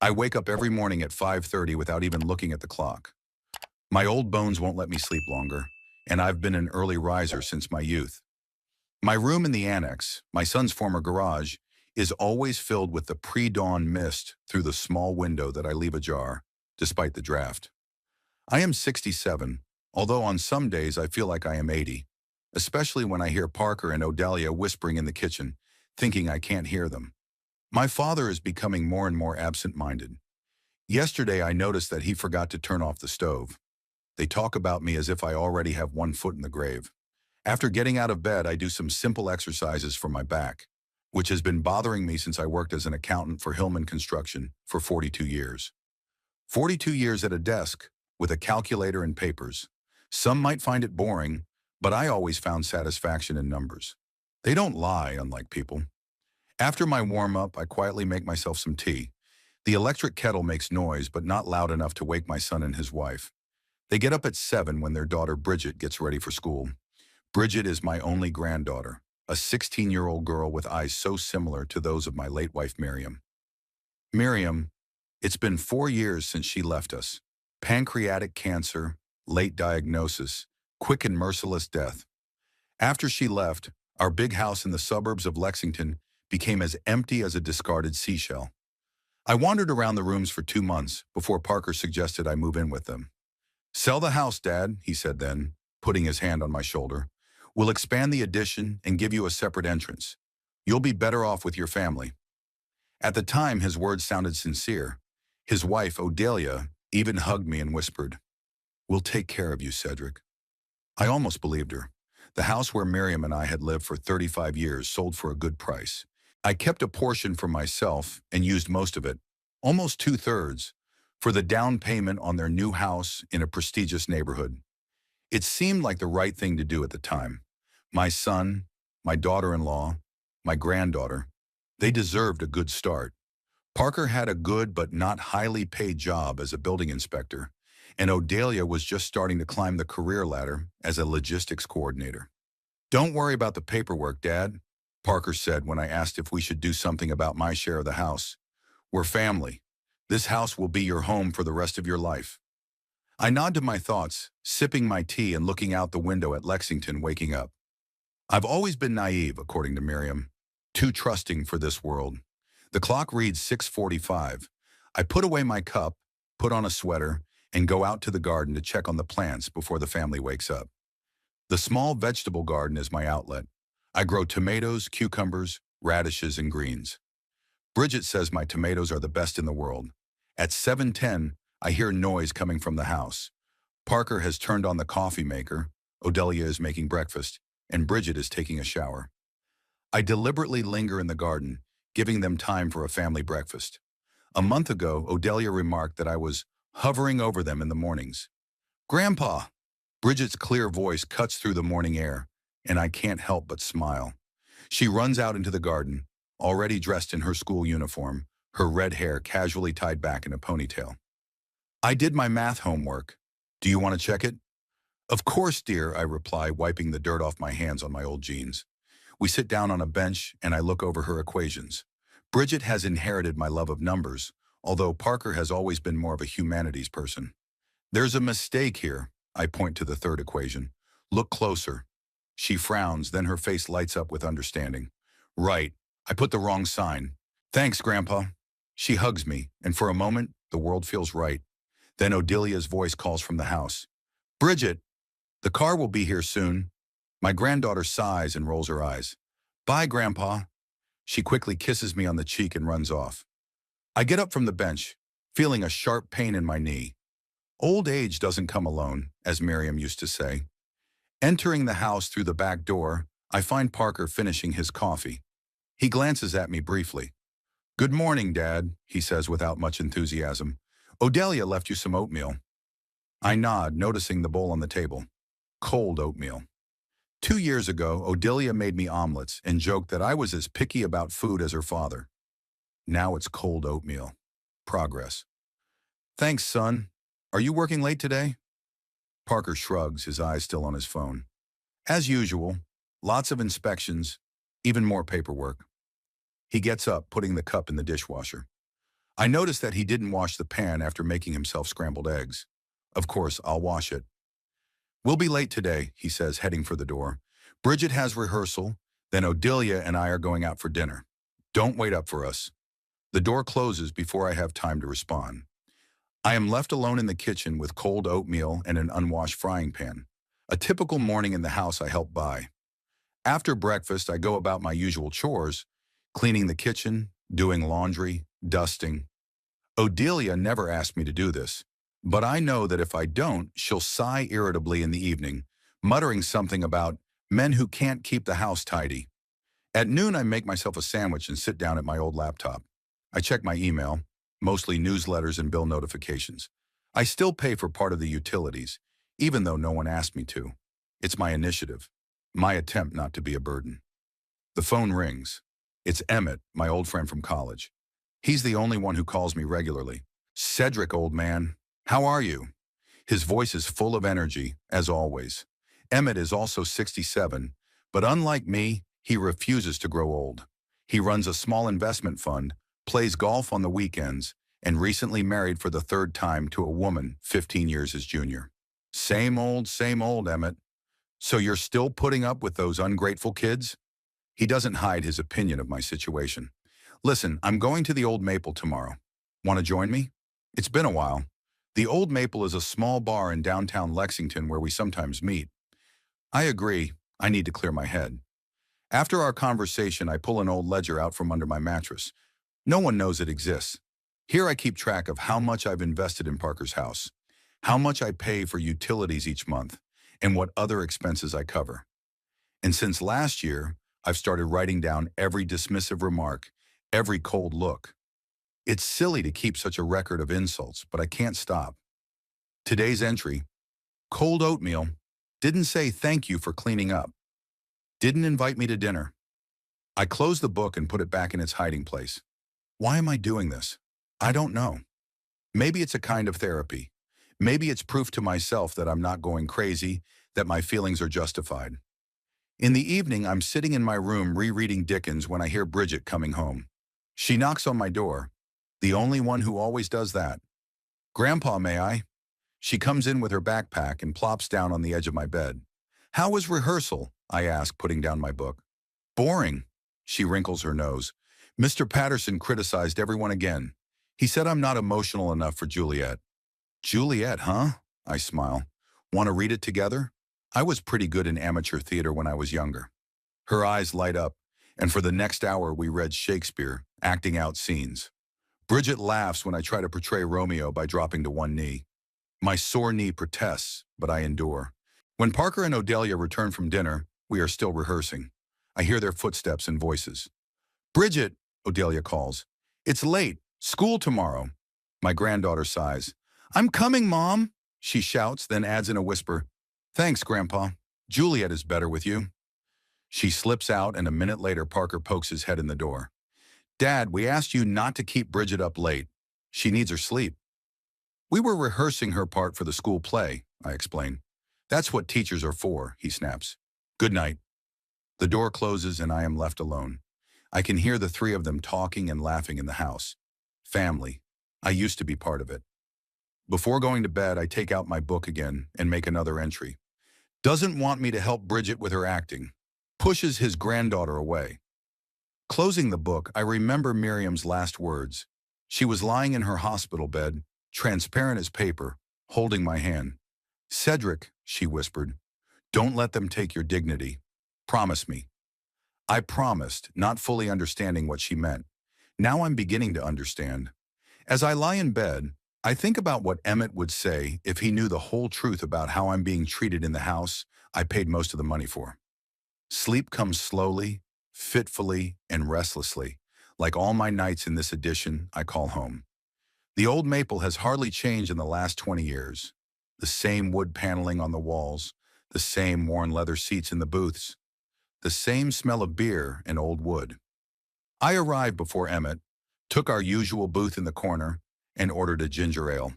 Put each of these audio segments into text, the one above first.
I wake up every morning at 5:30 without even looking at the clock. My old bones won't let me sleep longer, and I've been an early riser since my youth. My room in the annex, my son's former garage, is always filled with the pre-dawn mist through the small window that I leave ajar, despite the draft. I am 67, although on some days I feel like I am 80, especially when I hear Parker and Odelia whispering in the kitchen, thinking I can't hear them. My father is becoming more and more absent-minded. Yesterday I noticed that he forgot to turn off the stove. They talk about me as if I already have one foot in the grave. After getting out of bed, I do some simple exercises for my back, which has been bothering me since I worked as an accountant for Hillman Construction for 42 years. 42 years at a desk with a calculator and papers. Some might find it boring, but I always found satisfaction in numbers. They don't lie, unlike people. After my warm-up, I quietly make myself some tea. The electric kettle makes noise, but not loud enough to wake my son and his wife. They get up at 7 when their daughter Bridget gets ready for school. Bridget is my only granddaughter, a 16-year-old girl with eyes so similar to those of my late wife Miriam. Miriam, it's been 4 years since she left us. Pancreatic cancer, late diagnosis, quick and merciless death. After she left, our big house in the suburbs of Lexington became as empty as a discarded seashell. I wandered around the rooms for 2 months before Parker suggested I move in with them. "Sell the house, Dad," he said then, putting his hand on my shoulder. "We'll expand the addition and give you a separate entrance. You'll be better off with your family." At the time, his words sounded sincere. His wife, Odelia, even hugged me and whispered, "We'll take care of you, Cedric." I almost believed her. The house where Miriam and I had lived for 35 years sold for a good price. I kept a portion for myself and used most of it, almost 2/3, for the down payment on their new house in a prestigious neighborhood. It seemed like the right thing to do at the time. My son, my daughter-in-law, my granddaughter, they deserved a good start. Parker had a good but not highly paid job as a building inspector, and Odelia was just starting to climb the career ladder as a logistics coordinator. "Don't worry about the paperwork, Dad," Parker said when I asked if we should do something about my share of the house. "We're family. This house will be your home for the rest of your life." I nodded my thoughts, sipping my tea and looking out the window at Lexington waking up. I've always been naive, according to Miriam, too trusting for this world. The clock reads 6:45. I put away my cup, put on a sweater, and go out to the garden to check on the plants before the family wakes up. The small vegetable garden is my outlet. I grow tomatoes, cucumbers, radishes, and greens. Bridget says my tomatoes are the best in the world. At 7:10, I hear noise coming from the house. Parker has turned on the coffee maker, Odelia is making breakfast, and Bridget is taking a shower. I deliberately linger in the garden, giving them time for a family breakfast. A month ago, Odelia remarked that I was hovering over them in the mornings. "Grandpa!" Bridget's clear voice cuts through the morning air, and I can't help but smile. She runs out into the garden, already dressed in her school uniform, her red hair casually tied back in a ponytail. "I did my math homework. Do you want to check it?" "Of course, dear," I reply, wiping the dirt off my hands on my old jeans. We sit down on a bench, and I look over her equations. Bridget has inherited my love of numbers, although Parker has always been more of a humanities person. "There's a mistake here," I point to the third equation. "Look closer." She frowns, then her face lights up with understanding. "Right, I put the wrong sign. Thanks, Grandpa." She hugs me, and for a moment, the world feels right. Then Odelia's voice calls from the house. "Bridget, the car will be here soon." My granddaughter sighs and rolls her eyes. "Bye, Grandpa." She quickly kisses me on the cheek and runs off. I get up from the bench, feeling a sharp pain in my knee. Old age doesn't come alone, as Miriam used to say. Entering the house through the back door, I find Parker finishing his coffee. He glances at me briefly. "Good morning, Dad," he says without much enthusiasm. "Odelia left you some oatmeal." I nod, noticing the bowl on the table. Cold oatmeal. 2 years ago, Odelia made me omelets and joked that I was as picky about food as her father. Now it's cold oatmeal. Progress. "Thanks, son. Are you working late today?" Parker shrugs, his eyes still on his phone. "As usual, lots of inspections, even more paperwork." He gets up, putting the cup in the dishwasher. I noticed that he didn't wash the pan after making himself scrambled eggs. Of course, I'll wash it. We'll be late today, he says, heading for the door. Bridget has rehearsal, then Odelia and I are going out for dinner. Don't wait up for us. The door closes before I have time to respond. I am left alone in the kitchen with cold oatmeal and an unwashed frying pan. A typical morning in the house I help buy. After breakfast, I go about my usual chores, cleaning the kitchen, doing laundry, dusting. Odelia never asked me to do this, but I know that if I don't, she'll sigh irritably in the evening, muttering something about men who can't keep the house tidy. At noon, I make myself a sandwich and sit down at my old laptop. I check my email, mostly newsletters and bill notifications. I still pay for part of the utilities, even though no one asked me to. It's my initiative, my attempt not to be a burden. The phone rings. It's Emmett, my old friend from college. He's the only one who calls me regularly. Cedric, old man, how are you? His voice is full of energy, as always. Emmett is also 67, but unlike me, he refuses to grow old. He runs a small investment fund, plays golf on the weekends, and recently married for the third time to a woman 15 years his junior. Same old, Emmett. So you're still putting up with those ungrateful kids? He doesn't hide his opinion of my situation. Listen, I'm going to the Old Maple tomorrow. Want to join me? It's been a while. The Old Maple is a small bar in downtown Lexington where we sometimes meet. I agree. I need to clear my head. After our conversation, I pull an old ledger out from under my mattress. No one knows it exists. Here I keep track of how much I've invested in Parker's house, how much I pay for utilities each month, and what other expenses I cover. And since last year, I've started writing down every dismissive remark, every cold look. It's silly to keep such a record of insults, but I can't stop. Today's entry, cold oatmeal, didn't say thank you for cleaning up. Didn't invite me to dinner. I close the book and put it back in its hiding place. Why am I doing this? I don't know. Maybe it's a kind of therapy. Maybe it's proof to myself that I'm not going crazy, that my feelings are justified. In the evening, I'm sitting in my room rereading Dickens when I hear Bridget coming home. She knocks on my door, the only one who always does that. Grandpa, may I? She comes in with her backpack and plops down on the edge of my bed. How was rehearsal? I ask, putting down my book. Boring. She wrinkles her nose. Mr. Patterson criticized everyone again. He said I'm not emotional enough for Juliet. Juliet, huh? I smile. Want to read it together? I was pretty good in amateur theater when I was younger. Her eyes light up, and for the next hour we read Shakespeare, acting out scenes. Bridget laughs when I try to portray Romeo by dropping to one knee. My sore knee protests, but I endure. When Parker and Odelia return from dinner, we are still rehearsing. I hear their footsteps and voices. Bridget, Odelia calls. It's late. School tomorrow. My granddaughter sighs. I'm coming, Mom, she shouts, then adds in a whisper, Thanks, Grandpa. Juliet is better with you. She slips out, and a minute later, Parker pokes his head in the door. Dad, we asked you not to keep Bridget up late. She needs her sleep. We were rehearsing her part for the school play, I explain. That's what teachers are for, he snaps. Good night. The door closes and I am left alone. I can hear the three of them talking and laughing in the house. Family. I used to be part of it. Before going to bed, I take out my book again and make another entry. Doesn't want me to help Bridget with her acting. Pushes his granddaughter away. Closing the book, I remember Miriam's last words. She was lying in her hospital bed, transparent as paper, holding my hand. Cedric, she whispered, don't let them take your dignity. Promise me. I promised, not fully understanding what she meant. Now I'm beginning to understand. As I lie in bed, I think about what Emmett would say if he knew the whole truth about how I'm being treated in the house I paid most of the money for. Sleep comes slowly, fitfully, and restlessly, like all my nights in this addition I call home. The Old Maple has hardly changed in the last 20 years. The same wood paneling on the walls, the same worn leather seats in the booths, the same smell of beer and old wood. I arrived before Emmett, took our usual booth in the corner, and ordered a ginger ale.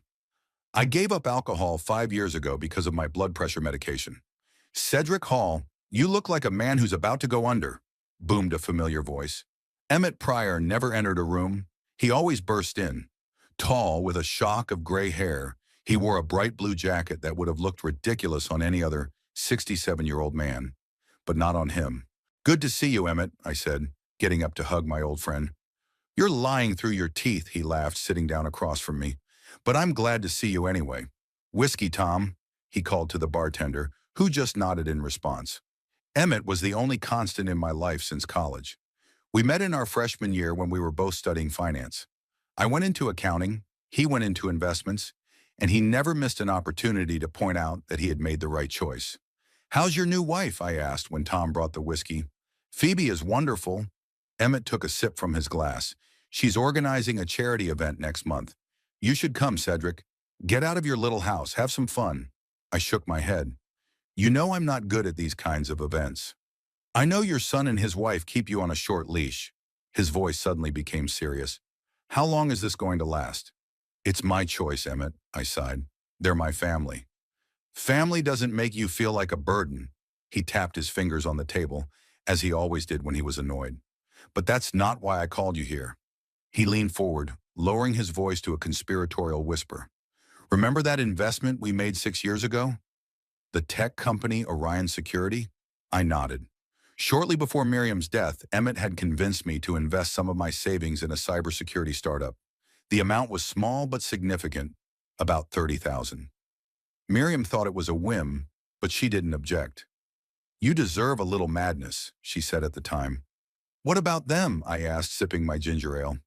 I gave up alcohol 5 years ago because of my blood pressure medication. Cedric Hall, you look like a man who's about to go under, boomed a familiar voice. Emmett Pryor never entered a room. He always burst in. Tall, with a shock of gray hair, he wore a bright blue jacket that would have looked ridiculous on any other 67-year-old man, but not on him. "Good to see you, Emmett," I said, getting up to hug my old friend. "You're lying through your teeth," he laughed, sitting down across from me. "But I'm glad to see you anyway. Whiskey, Tom," he called to the bartender, who just nodded in response. Emmett was the only constant in my life since college. We met in our freshman year when we were both studying finance. I went into accounting, he went into investments, and he never missed an opportunity to point out that he had made the right choice. "How's your new wife?" I asked when Tom brought the whiskey. "Phoebe is wonderful." Emmett took a sip from his glass. "She's organizing a charity event next month. You should come, Cedric. Get out of your little house, have some fun." I shook my head. "You know I'm not good at these kinds of events." "I know your son and his wife keep you on a short leash." His voice suddenly became serious. "How long is this going to last?" "It's my choice, Emmett," I sighed. "They're my family." "Family doesn't make you feel like a burden." He tapped his fingers on the table, as he always did when he was annoyed. "But that's not why I called you here." He leaned forward, lowering his voice to a conspiratorial whisper. "Remember that investment we made 6 years ago? The tech company Orion Security?" I nodded. Shortly before Miriam's death, Emmett had convinced me to invest some of my savings in a cybersecurity startup. The amount was small but significant, about $30,000. Miriam thought it was a whim, but she didn't object. "You deserve a little madness," she said at the time. "What about them?" I asked, sipping my ginger ale.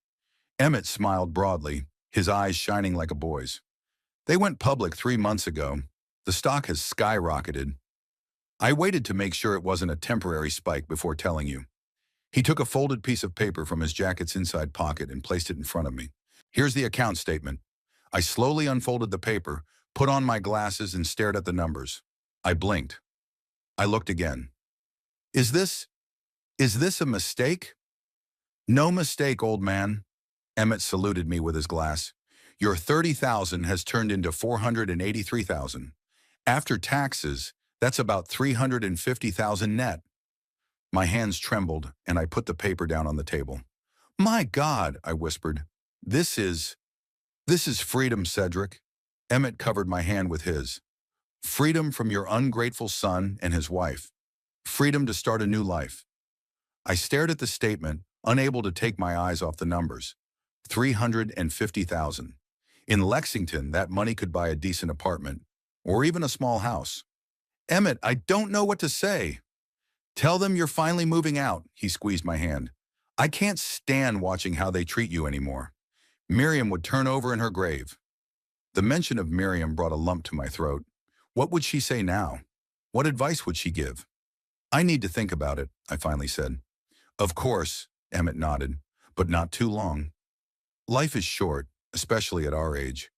Emmett smiled broadly, his eyes shining like a boy's. "They went public 3 months ago. The stock has skyrocketed. I waited to make sure it wasn't a temporary spike before telling you." He took a folded piece of paper from his jacket's inside pocket and placed it in front of me. "Here's the account statement." I slowly unfolded the paper, put on my glasses, and stared at the numbers. I blinked. I looked again. Is this a mistake?" "No mistake, old man." Emmett saluted me with his glass. "Your 30,000 has turned into 483,000. After taxes, that's about 350,000 net." My hands trembled, and I put the paper down on the table. "My God," I whispered. This is freedom, Cedric." Emmett covered my hand with his. "Freedom from your ungrateful son and his wife. Freedom to start a new life." I stared at the statement, unable to take my eyes off the numbers. 350,000. In Lexington, that money could buy a decent apartment, or even a small house. "Emmett, I don't know what to say." "Tell them you're finally moving out," he squeezed my hand. "I can't stand watching how they treat you anymore. Miriam would turn over in her grave." The mention of Miriam brought a lump to my throat. What would she say now? What advice would she give? "I need to think about it," I finally said. "Of course," Emmett nodded, "but not too long. Life is short, especially at our age."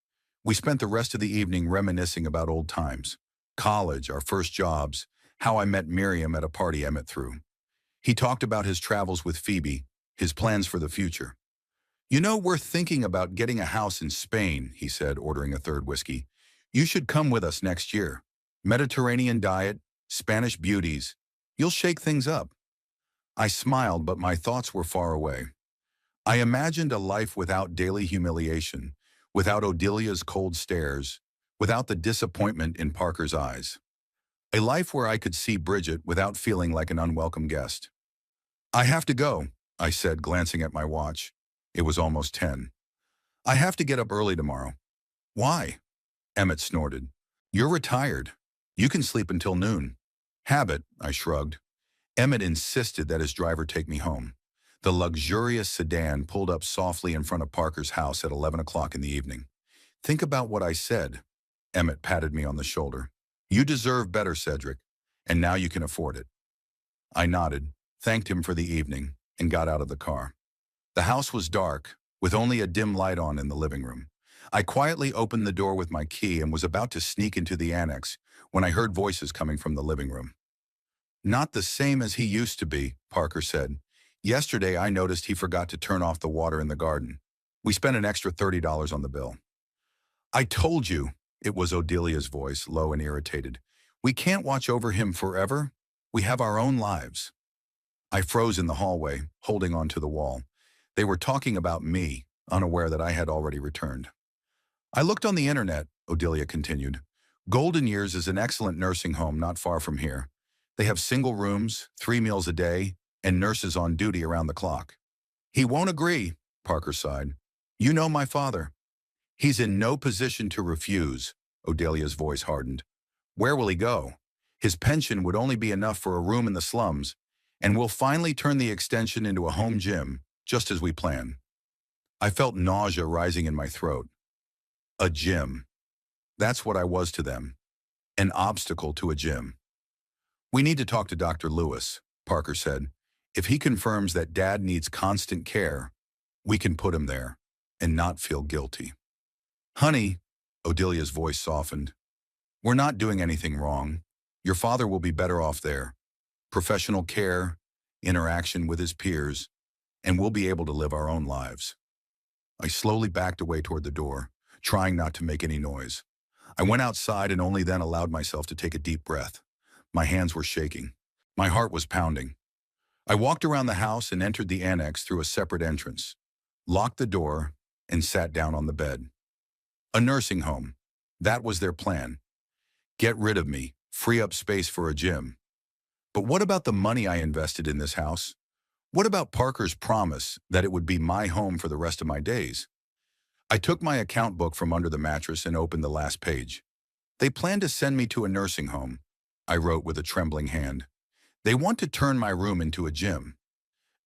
We spent the rest of the evening reminiscing about old times. College, our first jobs, how I met Miriam at a party Emmett threw. He talked about his travels with Phoebe, his plans for the future. "You know, we're thinking about getting a house in Spain," he said, ordering a third whiskey. "You should come with us next year. Mediterranean diet, Spanish beauties. You'll shake things up." I smiled, but my thoughts were far away. I imagined a life without daily humiliation, without Odelia's cold stares, without the disappointment in Parker's eyes. A life where I could see Bridget without feeling like an unwelcome guest. "I have to go," I said, glancing at my watch. It was almost 10. "I have to get up early tomorrow." "Why?" Emmett snorted. "You're retired. You can sleep until noon." "Habit," I shrugged. Emmett insisted that his driver take me home. The luxurious sedan pulled up softly in front of Parker's house at 11 o'clock in the evening. "Think about what I said." Emmett patted me on the shoulder. "You deserve better, Cedric, and now you can afford it." I nodded, thanked him for the evening, and got out of the car. The house was dark, with only a dim light on in the living room. I quietly opened the door with my key and was about to sneak into the annex when I heard voices coming from the living room. "Not the same as he used to be," Parker said. "Yesterday I noticed he forgot to turn off the water in the garden. We spent an extra $30 on the bill." "I told you," it was Odelia's voice, low and irritated. "We can't watch over him forever. We have our own lives." I froze in the hallway, holding onto the wall. They were talking about me, unaware that I had already returned. I looked on the internet, Odelia continued. Golden Years is an excellent nursing home not far from here. They have single rooms, 3 meals a day, and nurses on duty around the clock. He won't agree, Parker sighed. You know my father. He's in no position to refuse, Odelia's voice hardened. Where will he go? His pension would only be enough for a room in the slums, and we'll finally turn the extension into a home gym, just as we planned. I felt nausea rising in my throat. A gym. That's what I was to them. An obstacle to a gym. We need to talk to Dr. Lewis, Parker said. If he confirms that Dad needs constant care, we can put him there and not feel guilty. Honey, Odelia's voice softened. We're not doing anything wrong. Your father will be better off there. Professional care, interaction with his peers, and we'll be able to live our own lives. I slowly backed away toward the door, trying not to make any noise. I went outside and only then allowed myself to take a deep breath. My hands were shaking. My heart was pounding. I walked around the house and entered the annex through a separate entrance, locked the door, and sat down on the bed. A nursing home. That was their plan. Get rid of me, free up space for a gym. But what about the money I invested in this house? What about Parker's promise that it would be my home for the rest of my days? I took my account book from under the mattress and opened the last page. They plan to send me to a nursing home, I wrote with a trembling hand. They want to turn my room into a gym.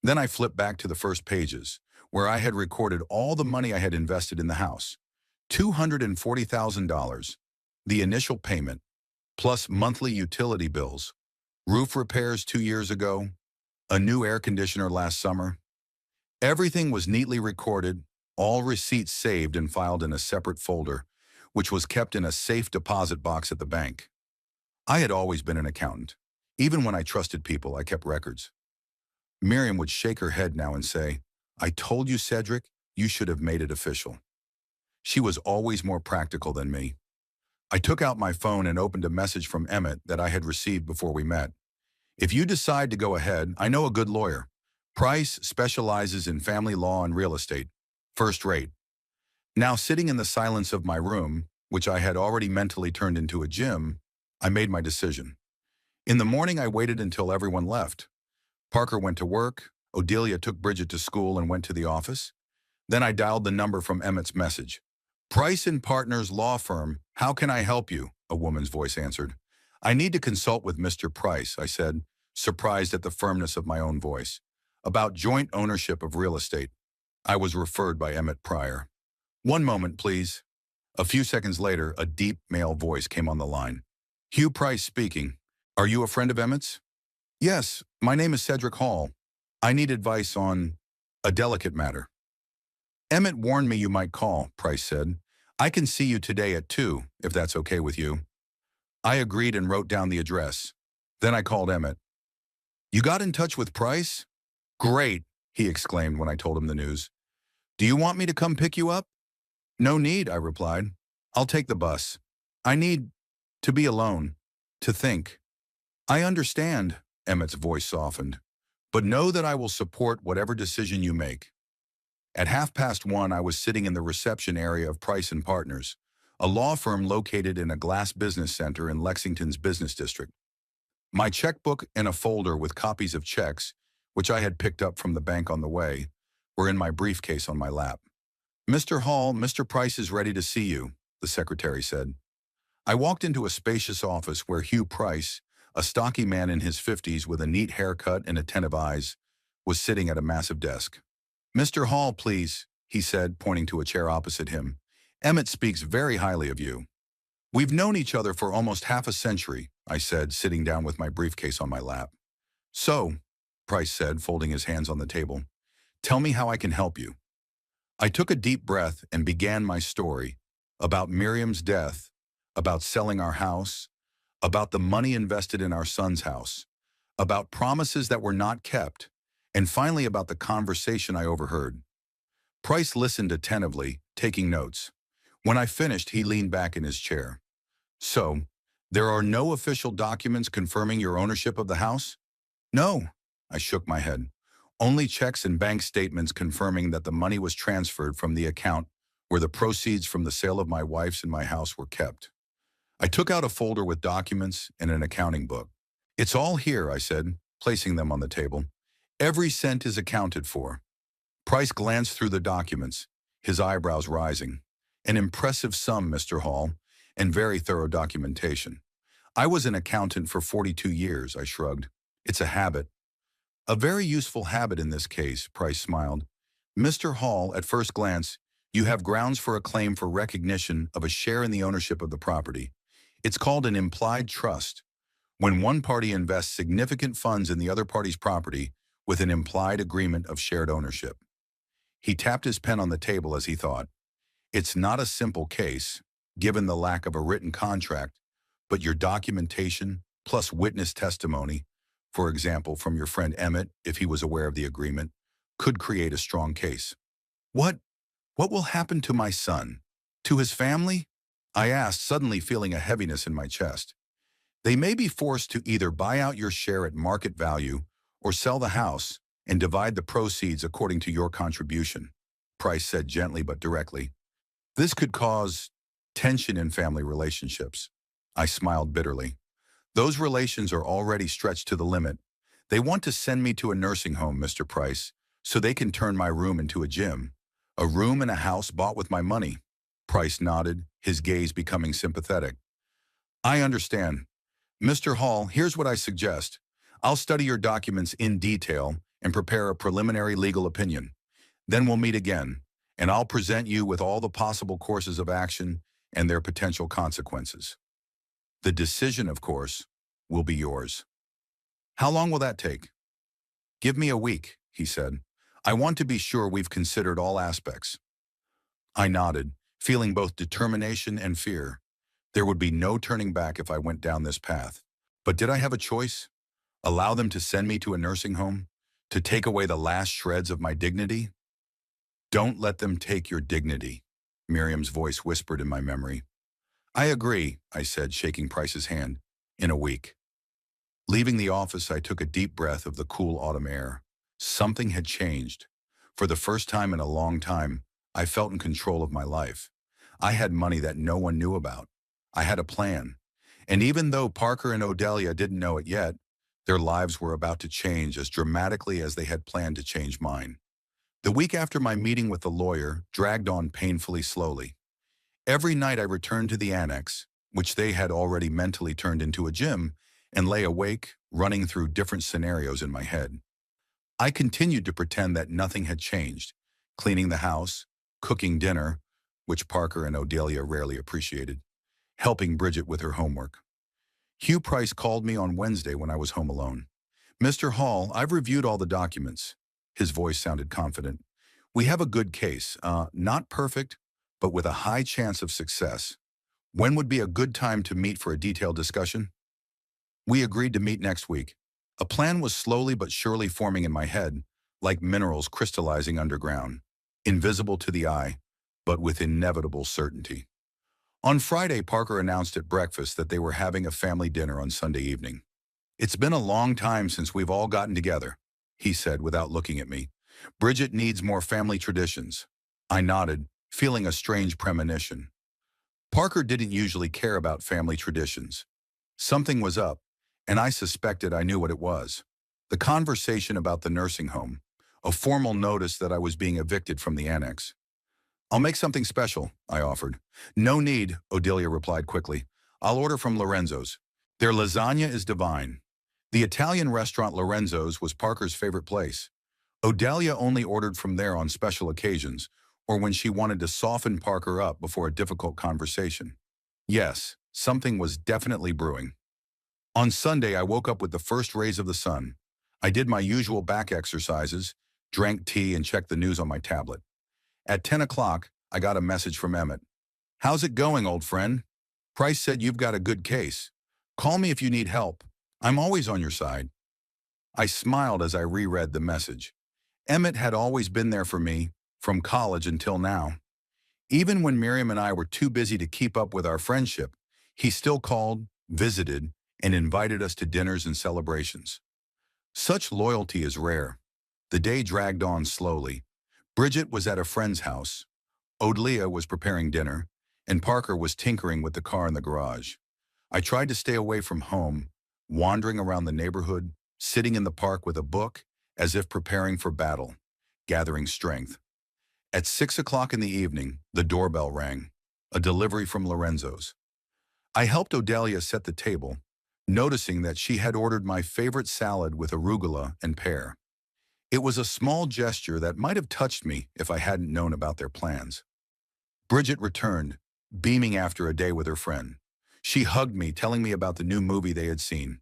Then I flipped back to the first pages, where I had recorded all the money I had invested in the house. $240,000, the initial payment, plus monthly utility bills, roof repairs 2 years ago, a new air conditioner last summer. Everything was neatly recorded, all receipts saved and filed in a separate folder, which was kept in a safe deposit box at the bank. I had always been an accountant. Even when I trusted people, I kept records. Miriam would shake her head now and say, I told you, Cedric, you should have made it official. She was always more practical than me. I took out my phone and opened a message from Emmett that I had received before we met. If you decide to go ahead, I know a good lawyer. Price specializes in family law and real estate. First rate. Now, sitting in the silence of my room, which I had already mentally turned into a gym, I made my decision. In the morning, I waited until everyone left. Parker went to work, Odelia took Bridget to school and went to the office. Then I dialed the number from Emmett's message. Price and Partners Law Firm, how can I help you? A woman's voice answered. I need to consult with Mr. Price, I said, surprised at the firmness of my own voice. About joint ownership of real estate. I was referred by Emmett Pryor. One moment, please. A few seconds later, a deep male voice came on the line. Hugh Price speaking. Are you a friend of Emmett's? Yes, my name is Cedric Hall. I need advice on a delicate matter. Emmett warned me you might call, Price said. I can see you today at 2, if that's okay with you. I agreed and wrote down the address. Then I called Emmett. You got in touch with Price? Great, he exclaimed when I told him the news. Do you want me to come pick you up? No need, I replied. I'll take the bus. I need to be alone, to think. I understand, Emmett's voice softened, but know that I will support whatever decision you make. At 1:30, I was sitting in the reception area of Price and Partners, a law firm located in a glass business center in Lexington's business district. My checkbook and a folder with copies of checks, which I had picked up from the bank on the way, were in my briefcase on my lap. Mr. Hall, Mr. Price is ready to see you, the secretary said. I walked into a spacious office where Hugh Price, a stocky man in his 50s with a neat haircut and attentive eyes, was sitting at a massive desk. Mr. Hall, please, he said, pointing to a chair opposite him. Emmett speaks very highly of you. We've known each other for almost half a century, I said, sitting down with my briefcase on my lap. So, Price said, folding his hands on the table, tell me how I can help you. I took a deep breath and began my story about Miriam's death, about selling our house, about the money invested in our son's house, about promises that were not kept, and finally about the conversation I overheard. Price listened attentively, taking notes. When I finished, he leaned back in his chair. So, there are no official documents confirming your ownership of the house? No, I shook my head. Only checks and bank statements confirming that the money was transferred from the account where the proceeds from the sale of my wife's and my house were kept. I took out a folder with documents and an accounting book. It's all here, I said, placing them on the table. Every cent is accounted for. Price glanced through the documents, his eyebrows rising. An impressive sum, Mr. Hall, and very thorough documentation. I was an accountant for 42 years, I shrugged. It's a habit. A very useful habit in this case, Price smiled. Mr. Hall, at first glance, you have grounds for a claim for recognition of a share in the ownership of the property. It's called an implied trust, when one party invests significant funds in the other party's property with an implied agreement of shared ownership. He tapped his pen on the table as he thought. It's not a simple case, given the lack of a written contract, but your documentation plus witness testimony, for example, from your friend Emmett, if he was aware of the agreement, could create a strong case. What will happen to my son? To his family? I asked, suddenly feeling a heaviness in my chest. They may be forced to either buy out your share at market value or sell the house and divide the proceeds according to your contribution, Price said gently but directly. This could cause tension in family relationships. I smiled bitterly. Those relations are already stretched to the limit. They want to send me to a nursing home, Mr. Price, so they can turn my room into a gym. A room and a house bought with my money. Price nodded, his gaze becoming sympathetic. I understand. Mr. Hall, here's what I suggest. I'll study your documents in detail and prepare a preliminary legal opinion. Then we'll meet again, and I'll present you with all the possible courses of action and their potential consequences. The decision, of course, will be yours. How long will that take? Give me a week, he said. I want to be sure we've considered all aspects. I nodded, feeling both determination and fear. There would be no turning back if I went down this path. But did I have a choice? Allow them to send me to a nursing home? To take away the last shreds of my dignity? Don't let them take your dignity, Miriam's voice whispered in my memory. I agree, I said, shaking Price's hand. In a week. Leaving the office, I took a deep breath of the cool autumn air. Something had changed. For the first time in a long time, I felt in control of my life. I had money that no one knew about. I had a plan. And even though Parker and Odelia didn't know it yet, their lives were about to change as dramatically as they had planned to change mine. The week after my meeting with the lawyer dragged on painfully slowly. Every night I returned to the annex, which they had already mentally turned into a gym, and lay awake, running through different scenarios in my head. I continued to pretend that nothing had changed, cleaning the house, cooking dinner, which Parker and Odelia rarely appreciated, helping Bridget with her homework. Hugh Price called me on Wednesday when I was home alone. Mr. Hall, I've reviewed all the documents. His voice sounded confident. We have a good case, not perfect, but with a high chance of success. When would be a good time to meet for a detailed discussion? We agreed to meet next week. A plan was slowly but surely forming in my head, like minerals crystallizing underground, invisible to the eye, but with inevitable certainty. On Friday, Parker announced at breakfast that they were having a family dinner on Sunday evening. It's been a long time since we've all gotten together, he said without looking at me. Bridget needs more family traditions. I nodded, feeling a strange premonition. Parker didn't usually care about family traditions. Something was up, and I suspected I knew what it was. The conversation about the nursing home, a formal notice that I was being evicted from the annex. I'll make something special, I offered. No need, Odelia replied quickly. I'll order from Lorenzo's. Their lasagna is divine. The Italian restaurant Lorenzo's was Parker's favorite place. Odelia only ordered from there on special occasions, or when she wanted to soften Parker up before a difficult conversation. Yes, something was definitely brewing. On Sunday, I woke up with the first rays of the sun. I did my usual back exercises, drank tea, and checked the news on my tablet. At 10 o'clock, I got a message from Emmett. How's it going, old friend? Price said you've got a good case. Call me if you need help. I'm always on your side. I smiled as I reread the message. Emmett had always been there for me, from college until now. Even when Miriam and I were too busy to keep up with our friendship, he still called, visited, and invited us to dinners and celebrations. Such loyalty is rare. The day dragged on slowly. Bridget was at a friend's house. Odelia was preparing dinner, and Parker was tinkering with the car in the garage. I tried to stay away from home, wandering around the neighborhood, sitting in the park with a book, as if preparing for battle, gathering strength. At 6 o'clock in the evening, the doorbell rang, a delivery from Lorenzo's. I helped Odelia set the table, noticing that she had ordered my favorite salad with arugula and pear. It was a small gesture that might have touched me if I hadn't known about their plans. Bridget returned, beaming after a day with her friend. She hugged me, telling me about the new movie they had seen.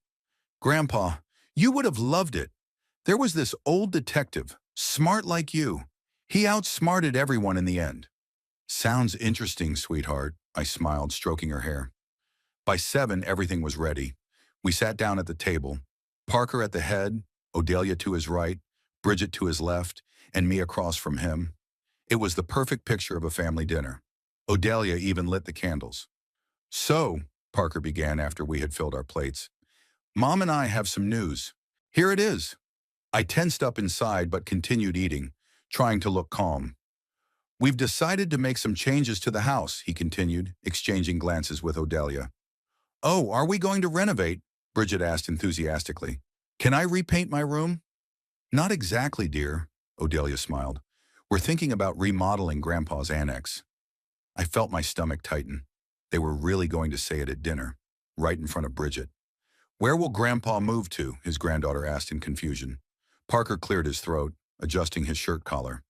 "Grandpa, you would have loved it. There was this old detective, smart like you. He outsmarted everyone in the end." "Sounds interesting, sweetheart," I smiled, stroking her hair. By 7, everything was ready. We sat down at the table, Parker at the head, Odelia to his right, Bridget to his left, and me across from him. It was the perfect picture of a family dinner. Odelia even lit the candles. "So," Parker began after we had filled our plates, "Mom and I have some news. Here it is." I tensed up inside but continued eating, trying to look calm. "We've decided to make some changes to the house," he continued, exchanging glances with Odelia. "Oh, are we going to renovate?" Bridget asked enthusiastically. "Can I repaint my room?" "Not exactly, dear," Odelia smiled. "We're thinking about remodeling Grandpa's annex." I felt my stomach tighten. They were really going to say it at dinner, right in front of Bridget. "Where will Grandpa move to?" his granddaughter asked in confusion. Parker cleared his throat, adjusting his shirt collar.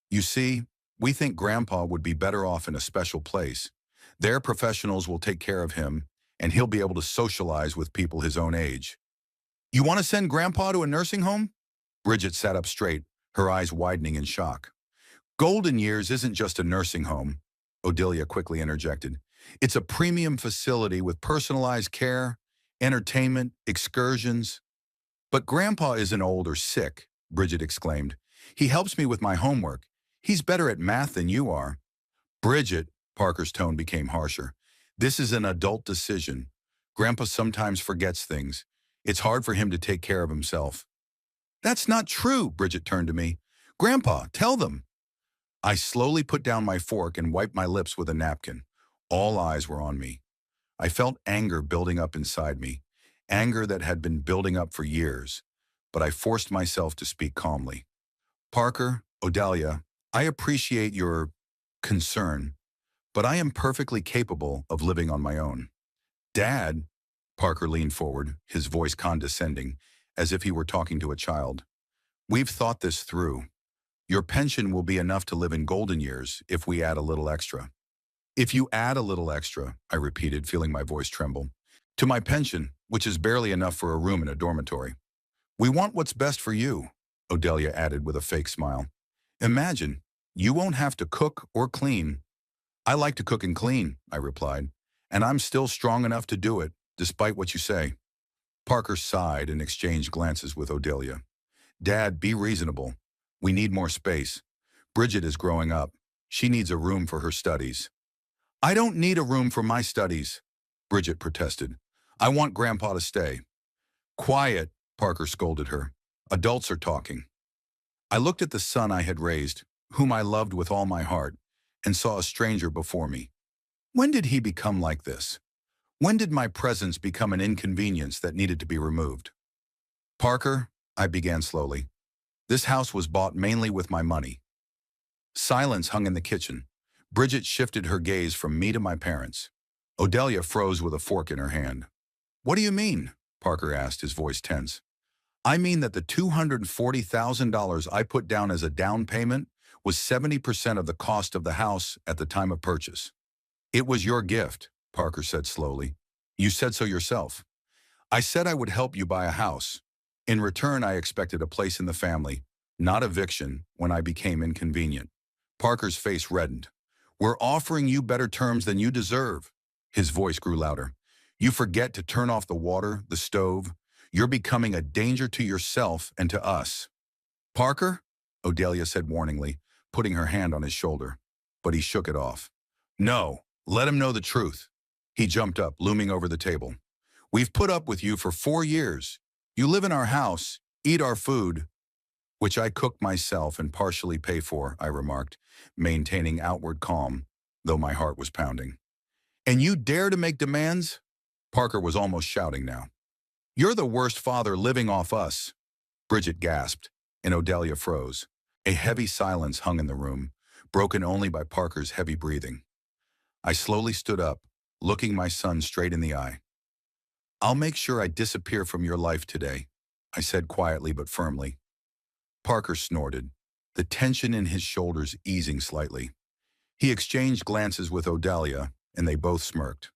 "You see, we think Grandpa would be better off in a special place. Their professionals will take care of him, and he'll be able to socialize with people his own age." "You want to send Grandpa to a nursing home?" Bridget sat up straight, her eyes widening in shock. "Golden Years isn't just a nursing home," Odelia quickly interjected. "It's a premium facility with personalized care, entertainment, excursions." "But Grandpa isn't old or sick," Bridget exclaimed. "He helps me with my homework. He's better at math than you are." "Bridget," Parker's tone became harsher, "this is an adult decision. Grandpa sometimes forgets things. It's hard for him to take care of himself." "That's not true," Bridget turned to me. "Grandpa, tell them." I slowly put down my fork and wiped my lips with a napkin. All eyes were on me. I felt anger building up inside me, anger that had been building up for years, but I forced myself to speak calmly. "Parker, Odelia, I appreciate your concern, but I am perfectly capable of living on my own." "Dad," Parker leaned forward, his voice condescending, as if he were talking to a child. "We've thought this through. Your pension will be enough to live in Golden Years if we add a little extra." "If you add a little extra," I repeated, feeling my voice tremble, "to my pension, which is barely enough for a room in a dormitory." "We want what's best for you," Odelia added with a fake smile. "Imagine, you won't have to cook or clean." "I like to cook and clean," I replied, "and I'm still strong enough to do it, despite what you say." Parker sighed and exchanged glances with Odelia. "Dad, be reasonable. We need more space. Bridget is growing up. She needs a room for her studies." "I don't need a room for my studies," Bridget protested. "I want Grandpa to stay." "Quiet," Parker scolded her. "Adults are talking." I looked at the son I had raised, whom I loved with all my heart, and saw a stranger before me. When did he become like this? When did my presence become an inconvenience that needed to be removed? "Parker," I began slowly, "this house was bought mainly with my money." Silence hung in the kitchen. Bridget shifted her gaze from me to my parents. Odelia froze with a fork in her hand. "What do you mean?" Parker asked, his voice tense. "I mean that the $240,000 I put down as a down payment was 70% of the cost of the house at the time of purchase." "It was your gift," Parker said slowly. "You said so yourself. I said I would help you buy a house. In return, I expected a place in the family, not eviction when I became inconvenient." Parker's face reddened. "We're offering you better terms than you deserve." His voice grew louder. "You forget to turn off the water, the stove. You're becoming a danger to yourself and to us." "Parker," Odelia said warningly, putting her hand on his shoulder. But he shook it off. "No, let him know the truth." He jumped up, looming over the table. "We've put up with you for 4 years. You live in our house, eat our food." Which I cook myself and partially pay for, I remarked, maintaining outward calm, though my heart was pounding. And you dare to make demands? Parker was almost shouting now. You're the worst father living off us. Bridget gasped, and Odelia froze. A heavy silence hung in the room, broken only by Parker's heavy breathing. I slowly stood up, looking my son straight in the eye. I'll make sure I disappear from your life today, I said quietly but firmly. Parker snorted, the tension in his shoulders easing slightly. He exchanged glances with Odelia, and they both smirked.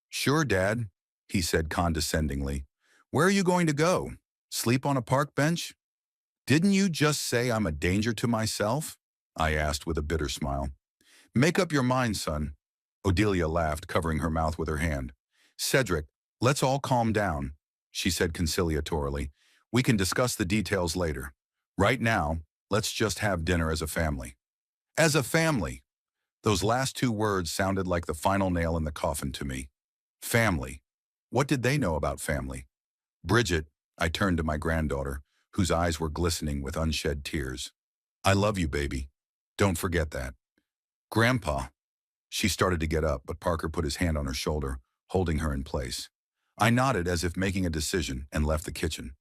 Sure, Dad, he said condescendingly. Where are you going to go? Sleep on a park bench? Didn't you just say I'm a danger to myself? I asked with a bitter smile. Make up your mind, son. Odelia laughed, covering her mouth with her hand. Cedric, let's all calm down, she said conciliatorily. We can discuss the details later. Right now, let's just have dinner as a family. As a family. Those last two words sounded like the final nail in the coffin to me. Family. What did they know about family? Bridget, I turned to my granddaughter, whose eyes were glistening with unshed tears. I love you, baby. Don't forget that. Grandpa. She started to get up, but Parker put his hand on her shoulder, holding her in place. I nodded as if making a decision and left the kitchen.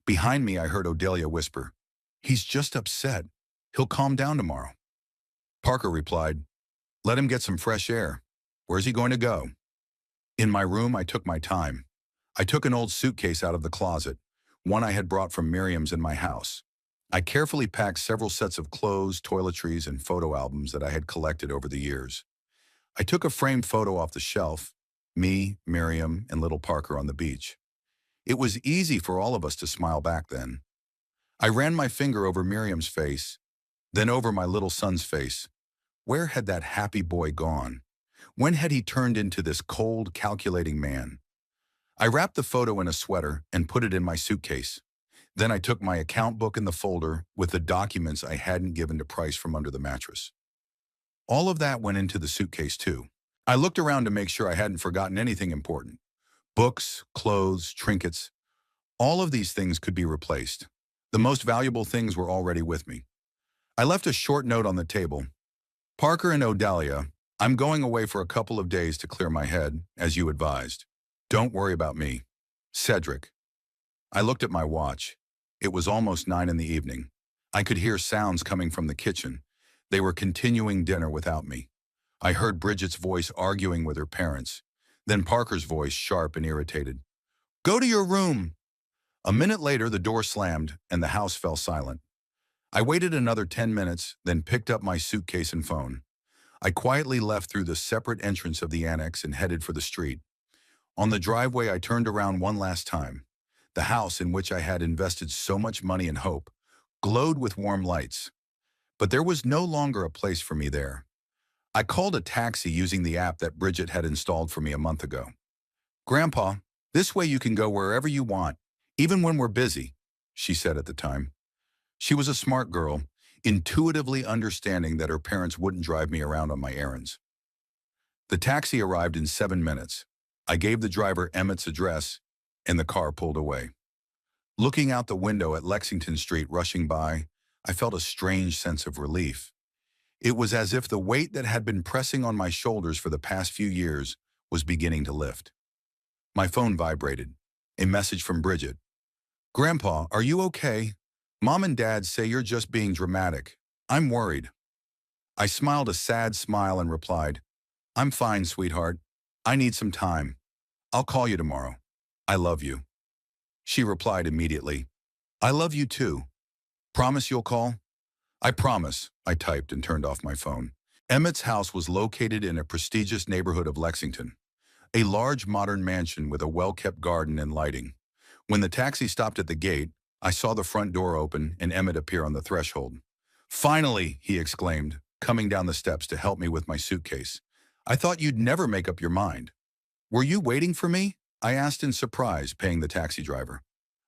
Behind me, I heard Odelia whisper, He's just upset. He'll calm down tomorrow. Parker replied, Let him get some fresh air. Where's he going to go? In my room, I took my time. I took an old suitcase out of the closet, one I had brought from Miriam's in my house. I carefully packed several sets of clothes, toiletries, and photo albums that I had collected over the years. I took a framed photo off the shelf, me, Miriam, and little Parker on the beach. It was easy for all of us to smile back then. I ran my finger over Miriam's face, then over my little son's face. Where had that happy boy gone? When had he turned into this cold, calculating man? I wrapped the photo in a sweater and put it in my suitcase. Then I took my account book in the folder with the documents I hadn't given to Price from under the mattress. All of that went into the suitcase too. I looked around to make sure I hadn't forgotten anything important. Books, clothes, trinkets. All of these things could be replaced. The most valuable things were already with me. I left a short note on the table. Parker and Odelia, I'm going away for a couple of days to clear my head, as you advised. Don't worry about me. Cedric. I looked at my watch. It was almost 9 in the evening. I could hear sounds coming from the kitchen. They were continuing dinner without me. I heard Bridget's voice arguing with her parents, then Parker's voice, sharp and irritated. Go to your room. A minute later, the door slammed and the house fell silent. I waited another 10 minutes, then picked up my suitcase and phone. I quietly left through the separate entrance of the annex and headed for the street. On the driveway, I turned around one last time. The house in which I had invested so much money and hope glowed with warm lights. But there was no longer a place for me there. I called a taxi using the app that Bridget had installed for me a month ago. Grandpa, this way you can go wherever you want, even when we're busy, she said at the time. She was a smart girl, intuitively understanding that her parents wouldn't drive me around on my errands. The taxi arrived in 7 minutes. I gave the driver Emmett's address, and the car pulled away. Looking out the window at Lexington Street rushing by, I felt a strange sense of relief. It was as if the weight that had been pressing on my shoulders for the past few years was beginning to lift. My phone vibrated. A message from Bridget. Grandpa, are you okay? Mom and Dad say you're just being dramatic. I'm worried. I smiled a sad smile and replied, I'm fine, sweetheart. I need some time. I'll call you tomorrow. I love you. She replied immediately, I love you too. Promise you'll call? I promise, I typed and turned off my phone. Emmett's house was located in a prestigious neighborhood of Lexington, a large modern mansion with a well-kept garden and lighting. When the taxi stopped at the gate, I saw the front door open and Emmett appear on the threshold. Finally, he exclaimed, coming down the steps to help me with my suitcase. I thought you'd never make up your mind. Were you waiting for me? I asked in surprise, paying the taxi driver.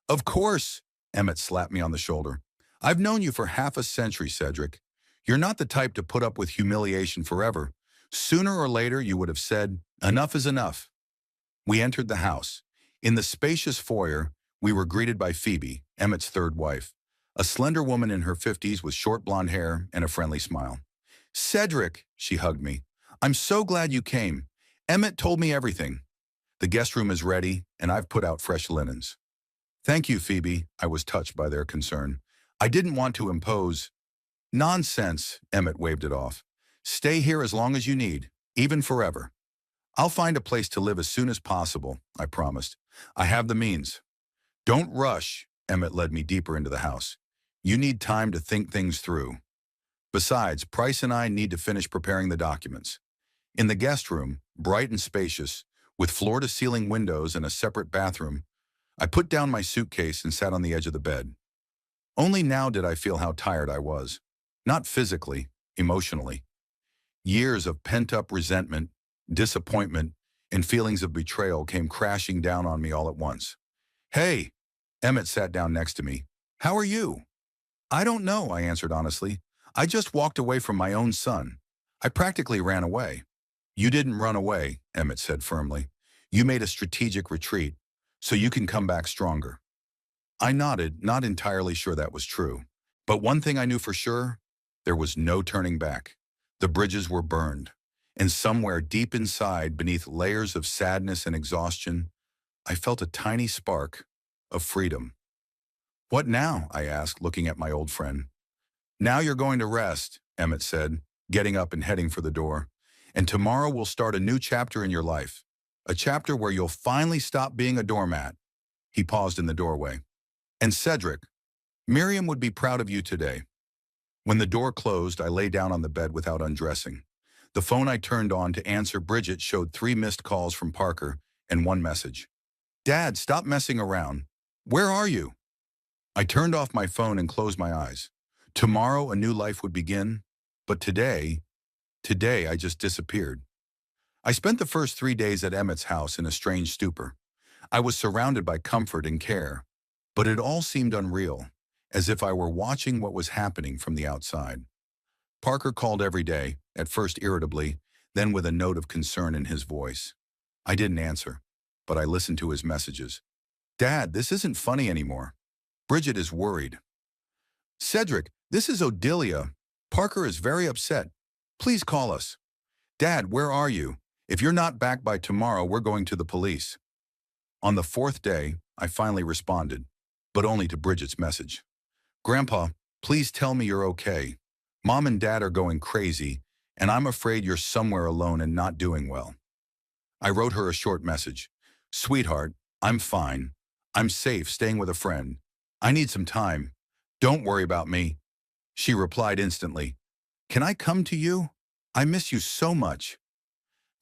Of course, Emmett slapped me on the shoulder. I've known you for half a century, Cedric. You're not the type to put up with humiliation forever. Sooner or later, you would have said, enough is enough. We entered the house. In the spacious foyer, we were greeted by Phoebe, Emmett's third wife, a slender woman in her 50s with short blonde hair and a friendly smile. "Cedric," she hugged me. "I'm so glad you came. Emmett told me everything. The guest room is ready, and I've put out fresh linens." "Thank you, Phoebe." I was touched by their concern. "I didn't want to impose." "Nonsense," Emmett waved it off. "Stay here as long as you need, even forever." "I'll find a place to live as soon as possible," I promised. "I have the means." "Don't rush," Emmett led me deeper into the house. "You need time to think things through. Besides, Price and I need to finish preparing the documents." In the guest room, bright and spacious, with floor-to-ceiling windows and a separate bathroom, I put down my suitcase and sat on the edge of the bed. Only now did I feel how tired I was. Not physically, emotionally. Years of pent-up resentment, disappointment, and feelings of betrayal came crashing down on me all at once. "Hey," Emmett sat down next to me. "How are you?" "I don't know," I answered honestly. "I just walked away from my own son. I practically ran away." "You didn't run away," Emmett said firmly. "You made a strategic retreat, so you can come back stronger." I nodded, not entirely sure that was true. But one thing I knew for sure, there was no turning back. The bridges were burned, and somewhere deep inside, beneath layers of sadness and exhaustion, I felt a tiny spark of freedom. "What now?" I asked, looking at my old friend. "Now you're going to rest," Emmett said, getting up and heading for the door. "And tomorrow we'll start a new chapter in your life. A chapter where you'll finally stop being a doormat." He paused in the doorway. "And Cedric, Miriam would be proud of you today." When the door closed, I lay down on the bed without undressing. The phone I turned on to answer Bridget showed 3 missed calls from Parker and 1 message. "Dad, stop messing around. Where are you?" I turned off my phone and closed my eyes. Tomorrow a new life would begin, but today I just disappeared. I spent the first 3 days at Emmett's house in a strange stupor. I was surrounded by comfort and care, but it all seemed unreal, as if I were watching what was happening from the outside. Parker called every day, at first irritably, then with a note of concern in his voice. I didn't answer, but I listened to his messages. "Dad, this isn't funny anymore. Bridget is worried." "Cedric, this is Odilia. Parker is very upset. Please call us." "Dad, where are you? If you're not back by tomorrow, we're going to the police." On the 4th day, I finally responded, but only to Bridget's message. "Grandpa, please tell me you're okay. Mom and Dad are going crazy, and I'm afraid you're somewhere alone and not doing well." I wrote her a short message. "Sweetheart, I'm fine. I'm safe staying with a friend. I need some time. Don't worry about me." She replied instantly, "Can I come to you? I miss you so much."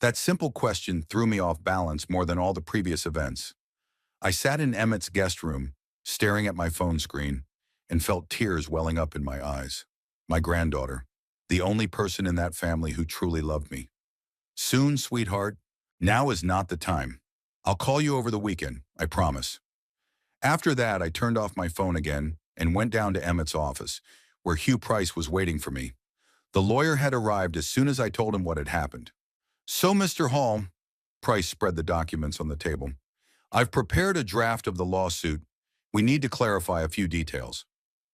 That simple question threw me off balance more than all the previous events. I sat in Emmett's guest room, staring at my phone screen, and felt tears welling up in my eyes. My granddaughter, the only person in that family who truly loved me. "Soon, sweetheart. Now is not the time. I'll call you over the weekend, I promise." After that, I turned off my phone again and went down to Emmett's office, where Hugh Price was waiting for me. The lawyer had arrived as soon as I told him what had happened. "So, Mr. Hall," Price spread the documents on the table, "I've prepared a draft of the lawsuit. We need to clarify a few details."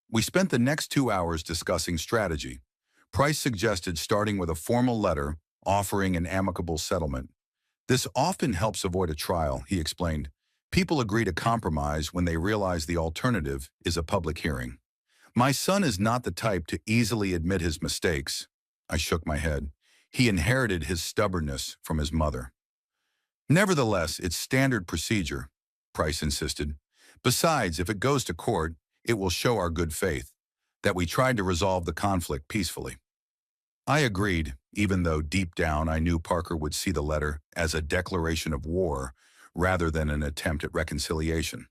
We spent the next 2 hours discussing strategy. Price suggested starting with a formal letter offering an amicable settlement. "This often helps avoid a trial," he explained. "People agree to compromise when they realize the alternative is a public hearing." "My son is not the type to easily admit his mistakes." I shook my head. "He inherited his stubbornness from his mother." "Nevertheless, it's standard procedure," Price insisted. "Besides, if it goes to court, it will show our good faith, that we tried to resolve the conflict peacefully." I agreed, even though deep down I knew Parker would see the letter as a declaration of war rather than an attempt at reconciliation.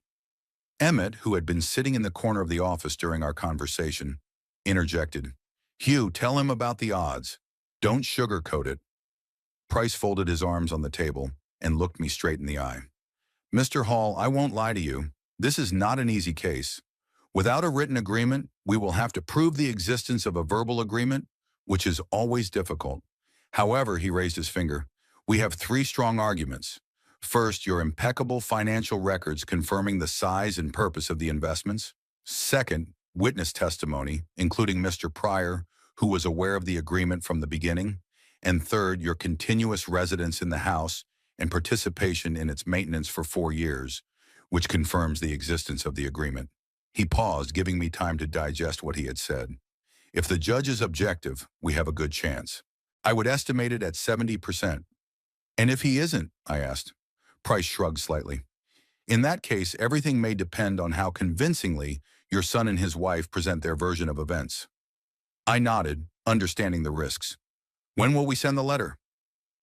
Emmett, who had been sitting in the corner of the office during our conversation, interjected. "Hugh, tell him about the odds. Don't sugarcoat it." Price folded his arms on the table and looked me straight in the eye. "Mr. Hall, I won't lie to you. This is not an easy case. Without a written agreement, we will have to prove the existence of a verbal agreement, which is always difficult. However," he raised his finger, "we have 3 strong arguments. First, your impeccable financial records confirming the size and purpose of the investments. Second, witness testimony, including Mr. Pryor, who was aware of the agreement from the beginning, and third, your continuous residence in the house and participation in its maintenance for 4 years, which confirms the existence of the agreement. He paused, giving me time to digest what he had said. If the judge is objective, we have a good chance. I would estimate it at 70%. And if he isn't? I asked. Price shrugged slightly. In that case, everything may depend on how convincingly your son and his wife present their version of events. I nodded, understanding the risks. When will we send the letter?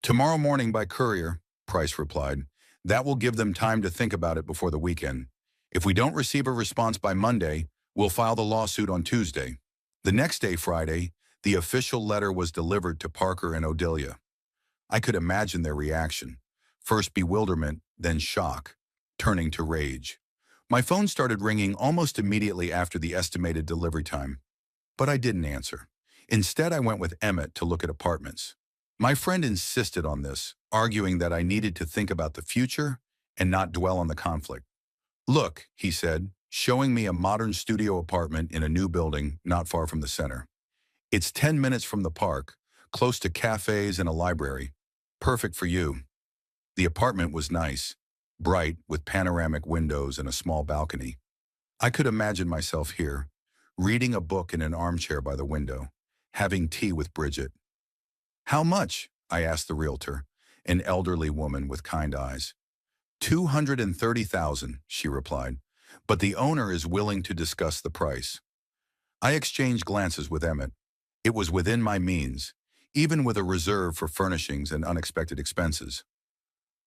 Tomorrow morning by courier, Price replied. That will give them time to think about it before the weekend. If we don't receive a response by Monday, we'll file the lawsuit on Tuesday. The next day, Friday, the official letter was delivered to Parker and Odelia. I could imagine their reaction. First bewilderment, then shock, turning to rage. My phone started ringing almost immediately after the estimated delivery time. But I didn't answer. Instead, I went with Emmett to look at apartments. My friend insisted on this, arguing that I needed to think about the future and not dwell on the conflict. Look, he said, showing me a modern studio apartment in a new building not far from the center. It's 10 minutes from the park, close to cafes and a library. Perfect for you. The apartment was nice, bright with panoramic windows and a small balcony. I could imagine myself here, reading a book in an armchair by the window, having tea with Bridget. How much? I asked the realtor, an elderly woman with kind eyes. $230,000, she replied, but the owner is willing to discuss the price. I exchanged glances with Emmett. It was within my means, even with a reserve for furnishings and unexpected expenses.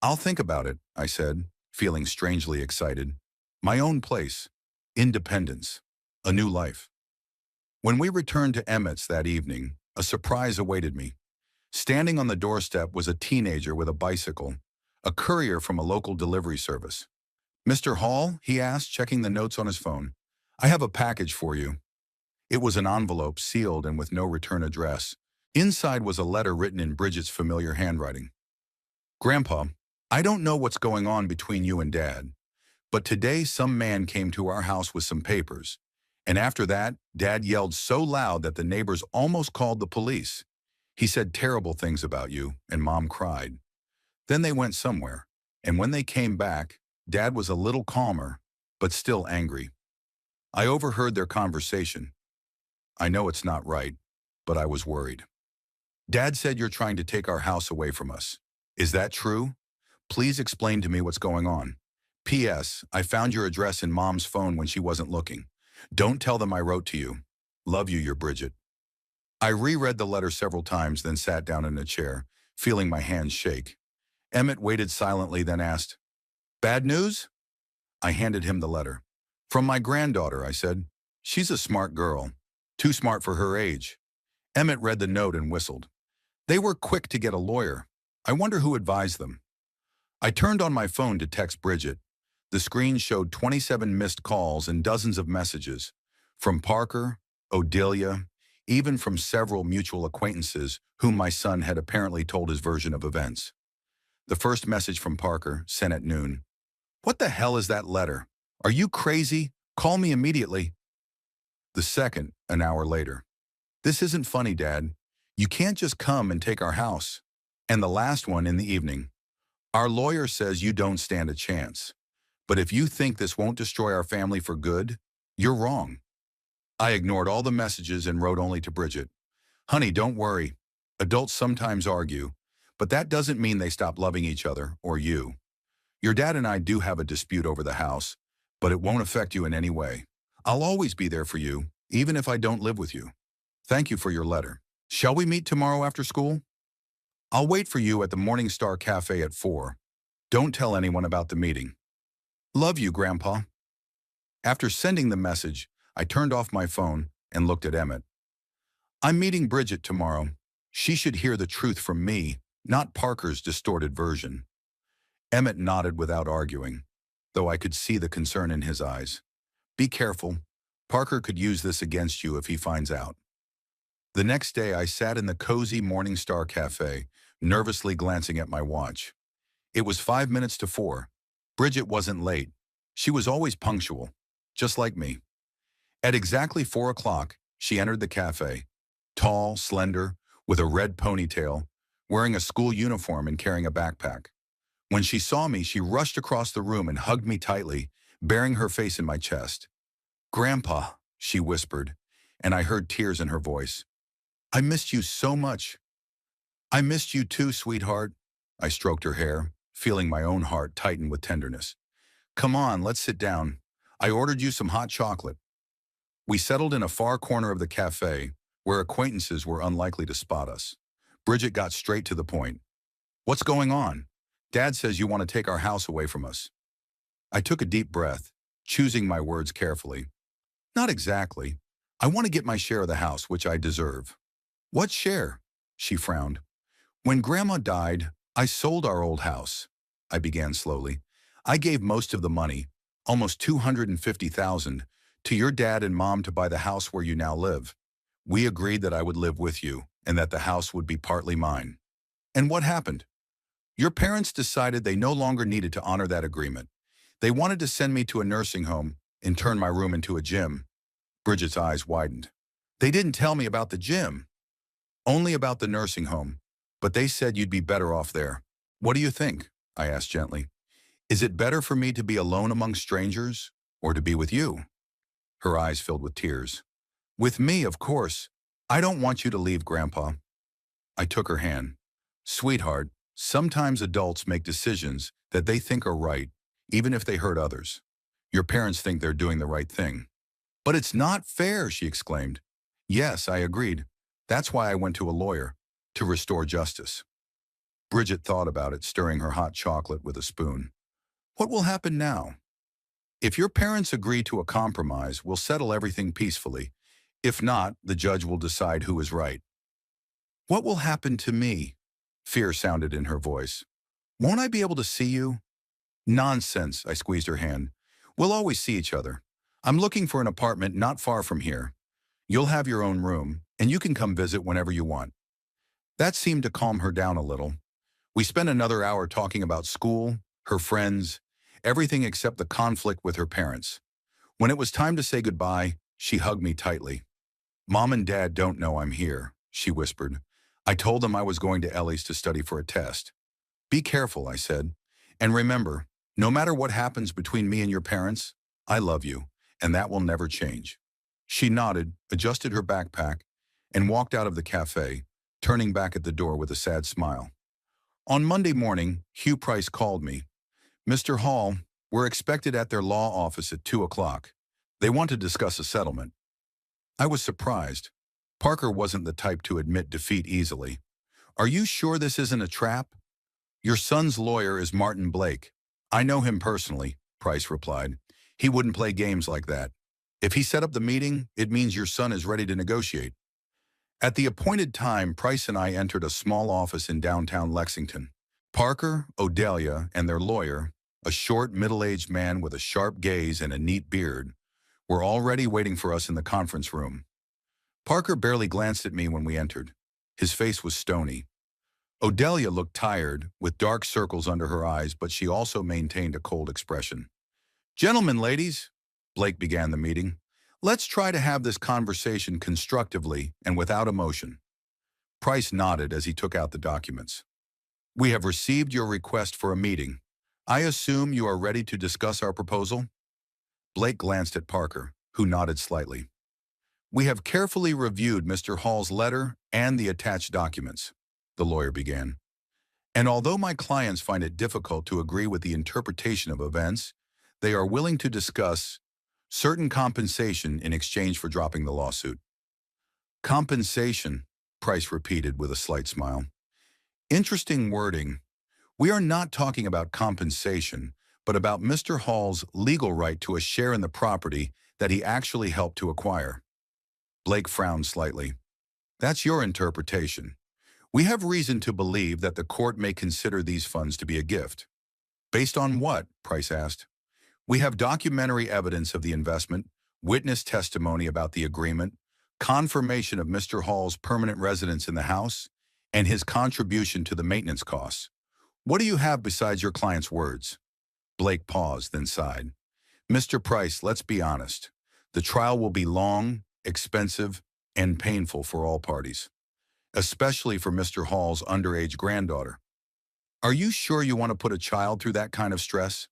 I'll think about it, I said, feeling strangely excited. My own place, independence, a new life. When we returned to Emmett's that evening, a surprise awaited me. Standing on the doorstep was a teenager with a bicycle, a courier from a local delivery service. Mr. Hall, he asked, checking the notes on his phone. I have a package for you. It was an envelope sealed and with no return address. Inside was a letter written in Bridget's familiar handwriting. Grandpa, I don't know what's going on between you and Dad, but today some man came to our house with some papers, and after that, Dad yelled so loud that the neighbors almost called the police. He said terrible things about you, and Mom cried. Then they went somewhere, and when they came back, Dad was a little calmer, but still angry. I overheard their conversation. I know it's not right, but I was worried. Dad said you're trying to take our house away from us. Is that true? Please explain to me what's going on. P.S. I found your address in Mom's phone when she wasn't looking. Don't tell them I wrote to you. Love you, your Bridget. I reread the letter several times, then sat down in a chair, feeling my hands shake. Emmett waited silently, then asked, Bad news? I handed him the letter. From my granddaughter, I said. She's a smart girl. Too smart for her age. Emmett read the note and whistled. They were quick to get a lawyer. I wonder who advised them. I turned on my phone to text Bridget. The screen showed 27 missed calls and dozens of messages. From Parker, Odelia, even from several mutual acquaintances whom my son had apparently told his version of events. The first message from Parker, sent at noon. What the hell is that letter? Are you crazy? Call me immediately. The second, an hour later. This isn't funny, Dad. You can't just come and take our house. And the last one in the evening. Our lawyer says you don't stand a chance. But if you think this won't destroy our family for good, you're wrong. I ignored all the messages and wrote only to Bridget. Honey, don't worry. Adults sometimes argue, but that doesn't mean they stop loving each other or you. Your dad and I do have a dispute over the house, but it won't affect you in any way. I'll always be there for you, even if I don't live with you. Thank you for your letter. Shall we meet tomorrow after school? I'll wait for you at the Morning Star Cafe at 4. Don't tell anyone about the meeting. Love you, Grandpa. After sending the message, I turned off my phone and looked at Emmett. I'm meeting Bridget tomorrow. She should hear the truth from me, not Parker's distorted version. Emmett nodded without arguing, though I could see the concern in his eyes. Be careful. Parker could use this against you if he finds out. The next day, I sat in the cozy Morning Star Cafe, nervously glancing at my watch. It was 5 minutes to 4. Bridget wasn't late. She was always punctual, just like me. At exactly 4 o'clock, she entered the cafe, tall, slender, with a red ponytail, wearing a school uniform and carrying a backpack. When she saw me, she rushed across the room and hugged me tightly, burying her face in my chest. "Grandpa," she whispered, and I heard tears in her voice. "I missed you so much." "I missed you too, sweetheart." I stroked her hair, feeling my own heart tighten with tenderness. "Come on, let's sit down. I ordered you some hot chocolate." We settled in a far corner of the cafe, where acquaintances were unlikely to spot us. Bridget got straight to the point. "What's going on? Dad says you want to take our house away from us." I took a deep breath, choosing my words carefully. "Not exactly. I want to get my share of the house, which I deserve." "What share?" She frowned. "When Grandma died, I sold our old house." I began slowly. "I gave most of the money, almost $250,000, to your dad and Mom to buy the house where you now live. We agreed that I would live with you and that the house would be partly mine." "And what happened?" "Your parents decided they no longer needed to honor that agreement. They wanted to send me to a nursing home and turn my room into a gym." Bridget's eyes widened. "They didn't tell me about the gym." "Only about the nursing home, but they said you'd be better off there." "What do you think?" I asked gently. "Is it better for me to be alone among strangers or to be with you?" Her eyes filled with tears. "With me, of course. I don't want you to leave, Grandpa." I took her hand. "Sweetheart, sometimes adults make decisions that they think are right, even if they hurt others. Your parents think they're doing the right thing." "But it's not fair," she exclaimed. "Yes, I agreed. That's why I went to a lawyer, to restore justice." Bridget thought about it, stirring her hot chocolate with a spoon. "What will happen now?" "If your parents agree to a compromise, we'll settle everything peacefully. If not, the judge will decide who is right." "What will happen to me?" Fear sounded in her voice. "Won't I be able to see you?" "Nonsense," I squeezed her hand. "We'll always see each other. I'm looking for an apartment not far from here. You'll have your own room, and you can come visit whenever you want." That seemed to calm her down a little. We spent another hour talking about school, her friends, everything except the conflict with her parents. When it was time to say goodbye, she hugged me tightly. "Mom and Dad don't know I'm here," she whispered. "I told them I was going to Ellie's to study for a test." "Be careful," I said. "And remember, no matter what happens between me and your parents, I love you, and that will never change." She nodded, adjusted her backpack, and walked out of the cafe, turning back at the door with a sad smile. On Monday morning, Hugh Price called me. "Mr. Hall, we're expected at their law office at 2 o'clock. They want to discuss a settlement." I was surprised. Parker wasn't the type to admit defeat easily. "Are you sure this isn't a trap?" "Your son's lawyer is Martin Blake. I know him personally," Price replied. "He wouldn't play games like that. If he set up the meeting, it means your son is ready to negotiate." At the appointed time, Price and I entered a small office in downtown Lexington. Parker, Odelia, and their lawyer, a short, middle-aged man with a sharp gaze and a neat beard, were already waiting for us in the conference room. Parker barely glanced at me when we entered. His face was stony. Odelia looked tired, with dark circles under her eyes, but she also maintained a cold expression. "Gentlemen, ladies," Blake began the meeting, "let's try to have this conversation constructively and without emotion." Price nodded as he took out the documents. "We have received your request for a meeting. I assume you are ready to discuss our proposal?" Blake glanced at Parker, who nodded slightly. "We have carefully reviewed Mr. Hall's letter and the attached documents," the lawyer began. "And although my clients find it difficult to agree with the interpretation of events, they are willing to discuss certain compensation in exchange for dropping the lawsuit." "Compensation," Price repeated with a slight smile. "Interesting wording. We are not talking about compensation, but about Mr. Hall's legal right to a share in the property that he actually helped to acquire." Blake frowned slightly. "That's your interpretation. We have reason to believe that the court may consider these funds to be a gift." "Based on what?" Price asked. "We have documentary evidence of the investment, witness testimony about the agreement, confirmation of Mr. Hall's permanent residence in the house, and his contribution to the maintenance costs. What do you have besides your client's words?" Blake paused, then sighed. "Mr. Price, let's be honest. The trial will be long, expensive, and painful for all parties, especially for Mr. Hall's underage granddaughter. Are you sure you want to put a child through that kind of stress?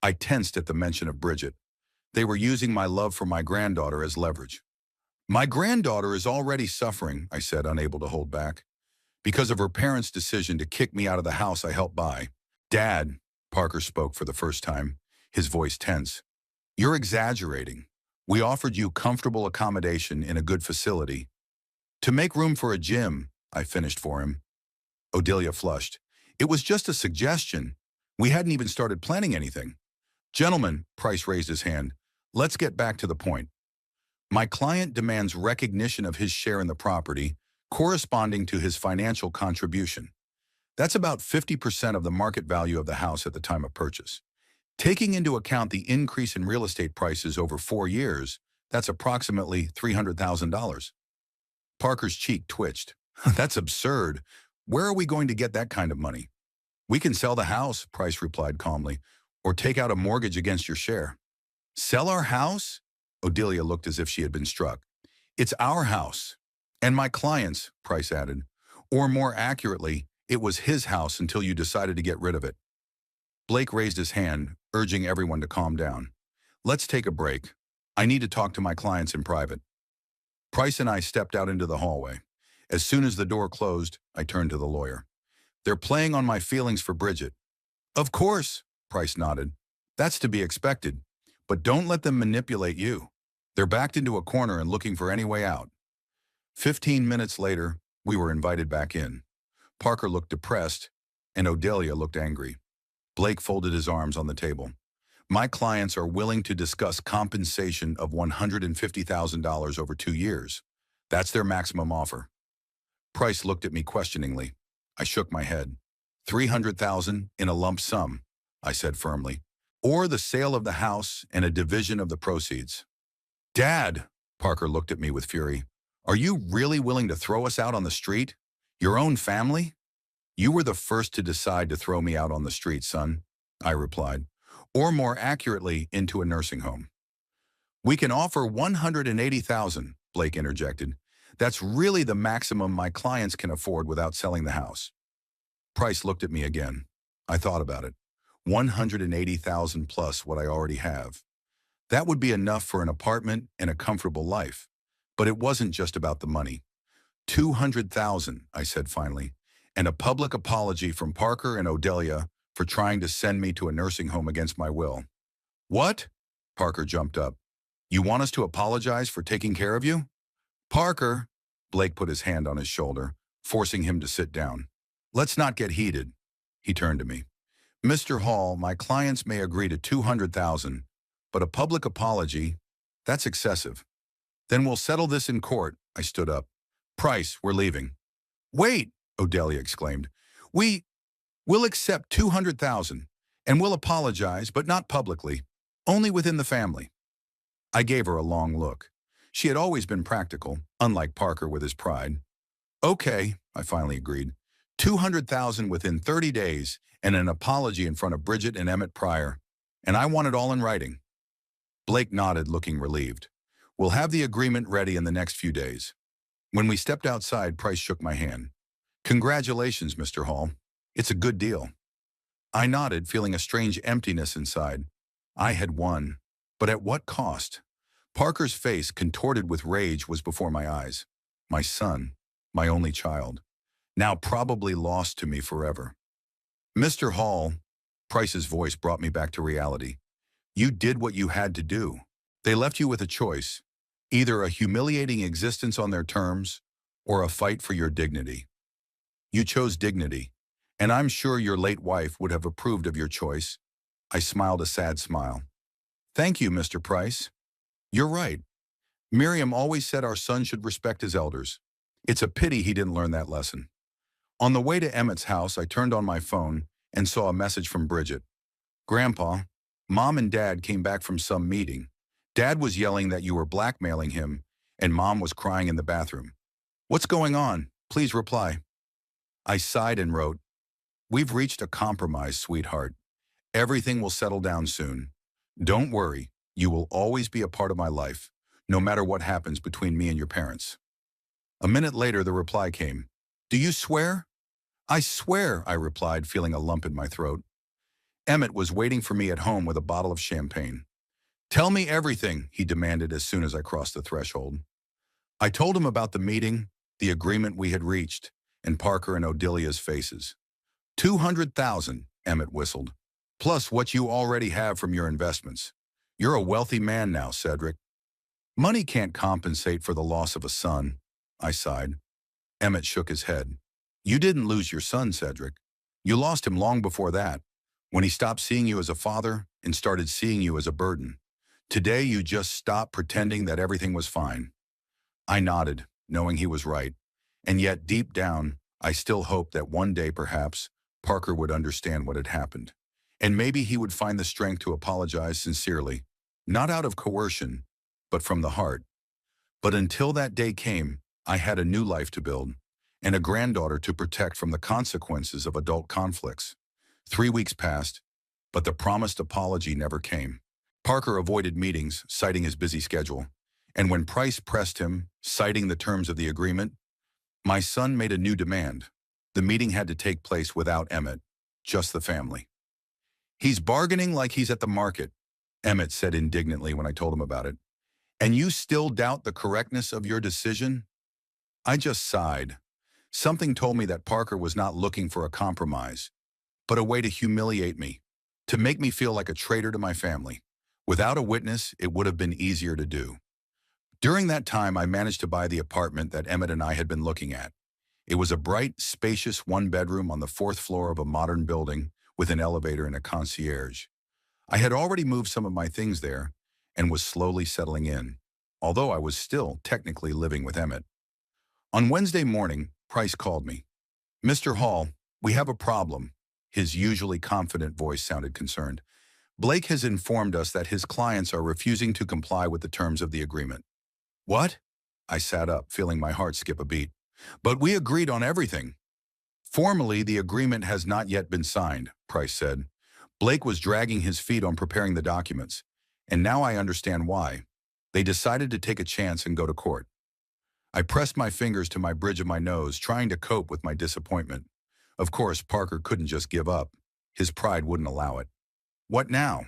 I tensed at the mention of Bridget. They were using my love for my granddaughter as leverage. My granddaughter is already suffering, I said, unable to hold back, because of her parents' decision to kick me out of the house I helped buy. Dad, Parker spoke for the first time, his voice tense. You're exaggerating. We offered you comfortable accommodation in a good facility. To make room for a gym, I finished for him. Odelia flushed. It was just a suggestion. We hadn't even started planning anything. Gentlemen, Price raised his hand, let's get back to the point. My client demands recognition of his share in the property, corresponding to his financial contribution. That's about 50% of the market value of the house at the time of purchase. Taking into account the increase in real estate prices over 4 years, that's approximately $300,000. Parker's cheek twitched. That's absurd. Where are we going to get that kind of money? We can sell the house, Price replied calmly, or take out a mortgage against your share. Sell our house? Odelia looked as if she had been struck. It's our house. And my client's, Price added. Or more accurately, it was his house until you decided to get rid of it. Blake raised his hand, urging everyone to calm down. Let's take a break. I need to talk to my clients in private. Price and I stepped out into the hallway. As soon as the door closed, I turned to the lawyer. They're playing on my feelings for Bridget. Of course, Price nodded. That's to be expected. But don't let them manipulate you. They're backed into a corner and looking for any way out. 15 minutes later, we were invited back in. Parker looked depressed, and Odelia looked angry. Blake folded his arms on the table. My clients are willing to discuss compensation of $150,000 over 2 years. That's their maximum offer. Price looked at me questioningly. I shook my head. $300,000 in a lump sum, I said firmly, or the sale of the house and a division of the proceeds. Dad, Parker looked at me with fury. Are you really willing to throw us out on the street? Your own family? You were the first to decide to throw me out on the street, son, I replied, or more accurately, into a nursing home. We can offer $180,000, Blake interjected. That's really the maximum my clients can afford without selling the house. Price looked at me again. I thought about it. $180,000 plus what I already have. That would be enough for an apartment and a comfortable life. But it wasn't just about the money. $200,000, I said finally, and a public apology from Parker and Odelia for trying to send me to a nursing home against my will. What? Parker jumped up. You want us to apologize for taking care of you? Parker, Blake put his hand on his shoulder, forcing him to sit down. Let's not get heated. He turned to me. Mr. Hall, my clients may agree to $200,000, but a public apology, that's excessive. Then we'll settle this in court, I stood up. Price, we're leaving. Wait, Odelia exclaimed. We'll accept $200,000, and we'll apologize, but not publicly, only within the family. I gave her a long look. She had always been practical, unlike Parker with his pride. Okay, I finally agreed. $200,000 within 30 days and an apology in front of Bridget and Emmett Pryor. And I want it all in writing. Blake nodded, looking relieved. We'll have the agreement ready in the next few days. When we stepped outside, Price shook my hand. Congratulations, Mr. Hall. It's a good deal. I nodded, feeling a strange emptiness inside. I had won, but at what cost? Parker's face, contorted with rage, was before my eyes. My son, my only child, now probably lost to me forever. Mr. Hall, Price's voice brought me back to reality. You did what you had to do. They left you with a choice, either a humiliating existence on their terms or a fight for your dignity. You chose dignity, and I'm sure your late wife would have approved of your choice. I smiled a sad smile. Thank you, Mr. Price. You're right. Miriam always said our son should respect his elders. It's a pity he didn't learn that lesson. On the way to Emmett's house, I turned on my phone and saw a message from Bridget. Grandpa, Mom and Dad came back from some meeting. Dad was yelling that you were blackmailing him, and Mom was crying in the bathroom. What's going on? Please reply. I sighed and wrote, We've reached a compromise, sweetheart. Everything will settle down soon. Don't worry, you will always be a part of my life, no matter what happens between me and your parents. A minute later, the reply came. Do you swear? I swear, I replied, feeling a lump in my throat. Emmett was waiting for me at home with a bottle of champagne. Tell me everything, he demanded as soon as I crossed the threshold. I told him about the meeting, the agreement we had reached, and Parker and Odelia's faces. 200,000, Emmett whistled, plus what you already have from your investments. You're a wealthy man now, Cedric. Money can't compensate for the loss of a son, I sighed. Emmett shook his head. You didn't lose your son, Cedric. You lost him long before that, when he stopped seeing you as a father and started seeing you as a burden. Today, you just stopped pretending that everything was fine. I nodded, knowing he was right, and yet deep down, I still hoped that one day, perhaps, Parker would understand what had happened, and maybe he would find the strength to apologize sincerely, not out of coercion, but from the heart. But until that day came, I had a new life to build, and a granddaughter to protect from the consequences of adult conflicts. 3 weeks passed, but the promised apology never came. Parker avoided meetings, citing his busy schedule, and when Price pressed him, citing the terms of the agreement, my son made a new demand. The meeting had to take place without Emmett, just the family. He's bargaining like he's at the market, Emmett said indignantly when I told him about it. And you still doubt the correctness of your decision? I just sighed. Something told me that Parker was not looking for a compromise, but a way to humiliate me, to make me feel like a traitor to my family. Without a witness, it would have been easier to do. During that time, I managed to buy the apartment that Emmett and I had been looking at. It was a bright, spacious one-bedroom on the 4th floor of a modern building with an elevator and a concierge. I had already moved some of my things there and was slowly settling in, although I was still technically living with Emmett. On Wednesday morning, Price called me. Mr. Hall, we have a problem. His usually confident voice sounded concerned. Blake has informed us that his clients are refusing to comply with the terms of the agreement. What? I sat up, feeling my heart skip a beat. But we agreed on everything. Formally, the agreement has not yet been signed, Price said. Blake was dragging his feet on preparing the documents, and now I understand why. They decided to take a chance and go to court. I pressed my fingers to my bridge of my nose, trying to cope with my disappointment. Of course, Parker couldn't just give up. His pride wouldn't allow it. What now?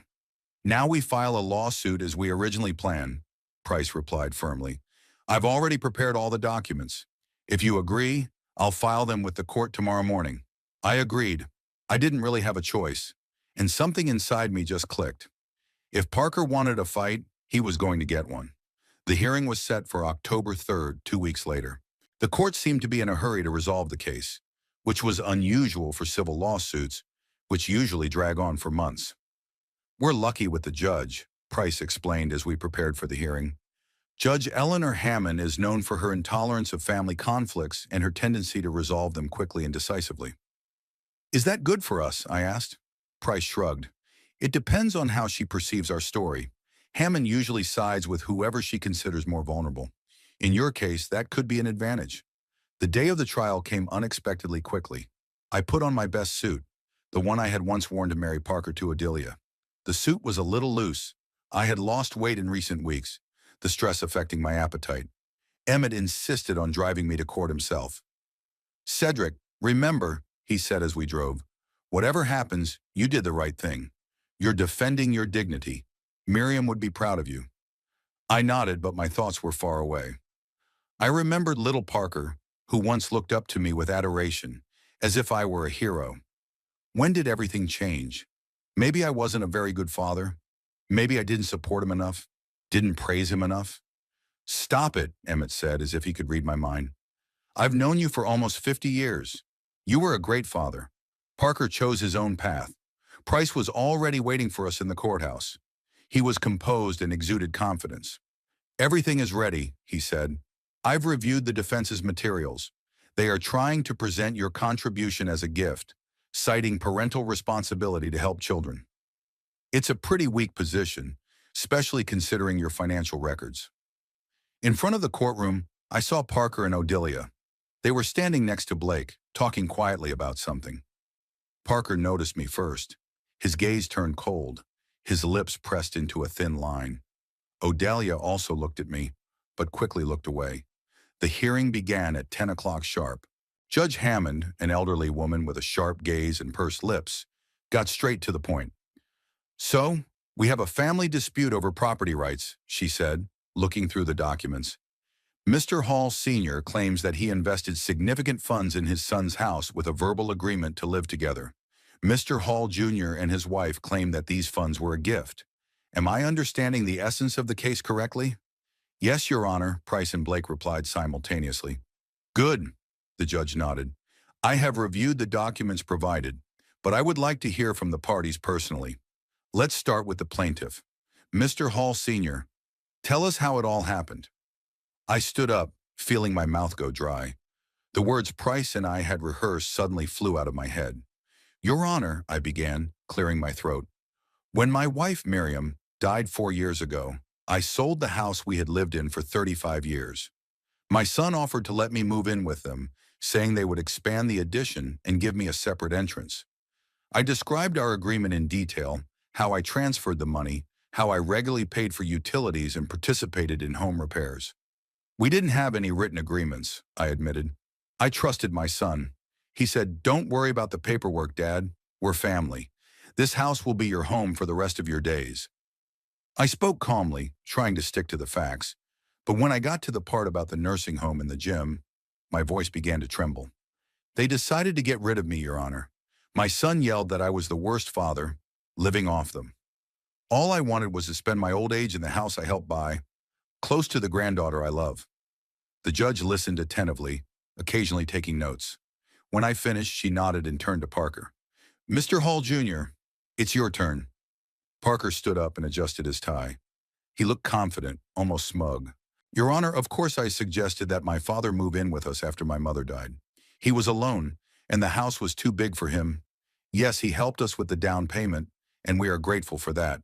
Now we file a lawsuit as we originally planned, Price replied firmly. I've already prepared all the documents. If you agree, I'll file them with the court tomorrow morning. I agreed. I didn't really have a choice, and something inside me just clicked. If Parker wanted a fight, he was going to get one. The hearing was set for October 3rd, 2 weeks later. The court seemed to be in a hurry to resolve the case, which was unusual for civil lawsuits, which usually drag on for months. We're lucky with the judge, Price explained as we prepared for the hearing. Judge Eleanor Hammond is known for her intolerance of family conflicts and her tendency to resolve them quickly and decisively. Is that good for us? I asked. Price shrugged. It depends on how she perceives our story. Hammond usually sides with whoever she considers more vulnerable. In your case, that could be an advantage. The day of the trial came unexpectedly quickly. I put on my best suit, the one I had once worn to marry Parker to Odelia. The suit was a little loose. I had lost weight in recent weeks, the stress affecting my appetite. Emmett insisted on driving me to court himself. Cedric, remember, he said as we drove, whatever happens, you did the right thing. You're defending your dignity. Miriam would be proud of you. I nodded, but my thoughts were far away. I remembered little Parker, who once looked up to me with adoration, as if I were a hero. When did everything change? Maybe I wasn't a very good father. Maybe I didn't support him enough, didn't praise him enough. Stop it, Emmett said, as if he could read my mind. I've known you for almost 50 years. You were a great father. Parker chose his own path. Price was already waiting for us in the courthouse. He was composed and exuded confidence. Everything is ready, he said. I've reviewed the defense's materials. They are trying to present your contribution as a gift, citing parental responsibility to help children. It's a pretty weak position, especially considering your financial records. In front of the courtroom, I saw Parker and Odelia. They were standing next to Blake, talking quietly about something. Parker noticed me first. His gaze turned cold, his lips pressed into a thin line. Odelia also looked at me, but quickly looked away. The hearing began at 10 o'clock sharp. Judge Hammond, an elderly woman with a sharp gaze and pursed lips, got straight to the point. "So, we have a family dispute over property rights," she said, looking through the documents. "Mr. Hall Sr. claims that he invested significant funds in his son's house with a verbal agreement to live together. Mr. Hall Jr. and his wife claim that these funds were a gift. Am I understanding the essence of the case correctly?" "Yes, Your Honor," Price and Blake replied simultaneously. "Good," the judge nodded. "I have reviewed the documents provided, but I would like to hear from the parties personally. Let's start with the plaintiff. Mr. Hall Sr., tell us how it all happened." I stood up, feeling my mouth go dry. The words Price and I had rehearsed suddenly flew out of my head. "Your Honor," I began, clearing my throat. "When my wife, Miriam, died 4 years ago, I sold the house we had lived in for 35 years. My son offered to let me move in with them, saying they would expand the addition and give me a separate entrance. I described our agreement in detail, how I transferred the money, how I regularly paid for utilities and participated in home repairs. We didn't have any written agreements," I admitted. "I trusted my son. He said, 'Don't worry about the paperwork, Dad. We're family. This house will be your home for the rest of your days.'" I spoke calmly, trying to stick to the facts, but when I got to the part about the nursing home and the gym, my voice began to tremble. "They decided to get rid of me, Your Honor. My son yelled that I was the worst father, living off them. All I wanted was to spend my old age in the house I helped buy, close to the granddaughter I love." The judge listened attentively, occasionally taking notes. When I finished, she nodded and turned to Parker. "Mr. Hall Jr., it's your turn." Parker stood up and adjusted his tie. He looked confident, almost smug. "Your Honor, of course I suggested that my father move in with us after my mother died. He was alone, and the house was too big for him. Yes, he helped us with the down payment, and we are grateful for that.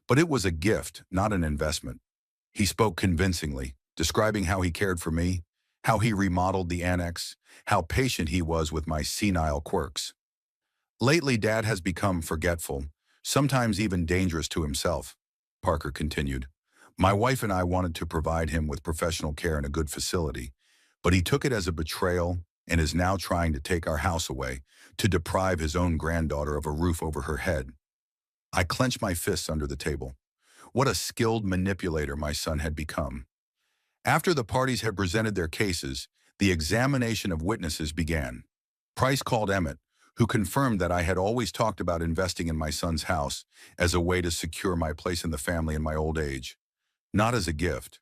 But it was a gift, not an investment." He spoke convincingly, describing how he cared for me, how he remodeled the annex, how patient he was with my senile quirks. "Lately, Dad has become forgetful, sometimes even dangerous to himself," Parker continued. "My wife and I wanted to provide him with professional care in a good facility, but he took it as a betrayal and is now trying to take our house away, to deprive his own granddaughter of a roof over her head." I clenched my fists under the table. What a skilled manipulator my son had become. After the parties had presented their cases, the examination of witnesses began. Price called Emmett, who confirmed that I had always talked about investing in my son's house as a way to secure my place in the family in my old age, not as a gift.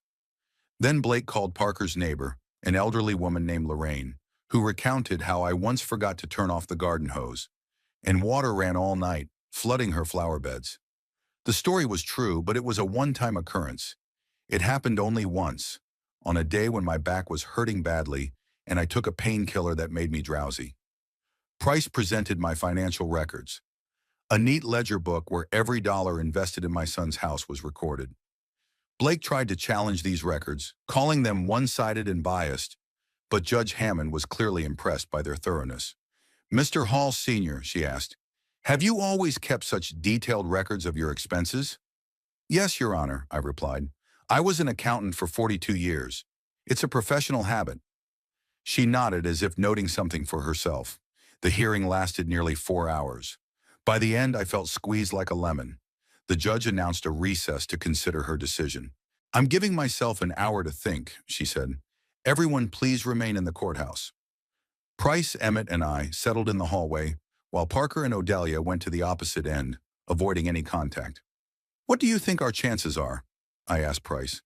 Then Blake called Parker's neighbor, an elderly woman named Lorraine, who recounted how I once forgot to turn off the garden hose, and water ran all night, flooding her flower beds. The story was true, but it was a one-time occurrence. It happened only once, on a day when my back was hurting badly and I took a painkiller that made me drowsy. Price presented my financial records, a neat ledger book where every dollar invested in my son's house was recorded. Blake tried to challenge these records, calling them one-sided and biased, but Judge Hammond was clearly impressed by their thoroughness. "Mr. Hall Sr., she asked, "have you always kept such detailed records of your expenses?" "Yes, Your Honor," I replied. "I was an accountant for 42 years. It's a professional habit." She nodded as if noting something for herself. The hearing lasted nearly 4 hours. By the end, I felt squeezed like a lemon. The judge announced a recess to consider her decision. "I'm giving myself an hour to think," she said. "Everyone please remain in the courthouse." Price, Emmett, and I settled in the hallway, while Parker and Odelia went to the opposite end, avoiding any contact. "What do you think our chances are?" I asked Price.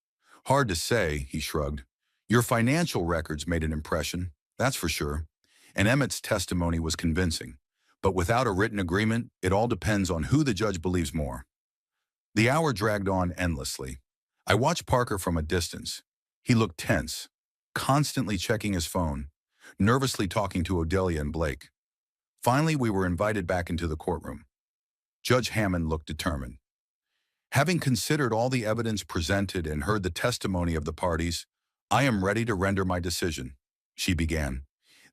"Hard to say," he shrugged. "Your financial records made an impression, that's for sure, and Emmett's testimony was convincing. But without a written agreement, it all depends on who the judge believes more." The hour dragged on endlessly. I watched Parker from a distance. He looked tense, constantly checking his phone, nervously talking to Odelia and Blake. Finally, we were invited back into the courtroom. Judge Hammond looked determined. "Having considered all the evidence presented and heard the testimony of the parties, I am ready to render my decision," she began.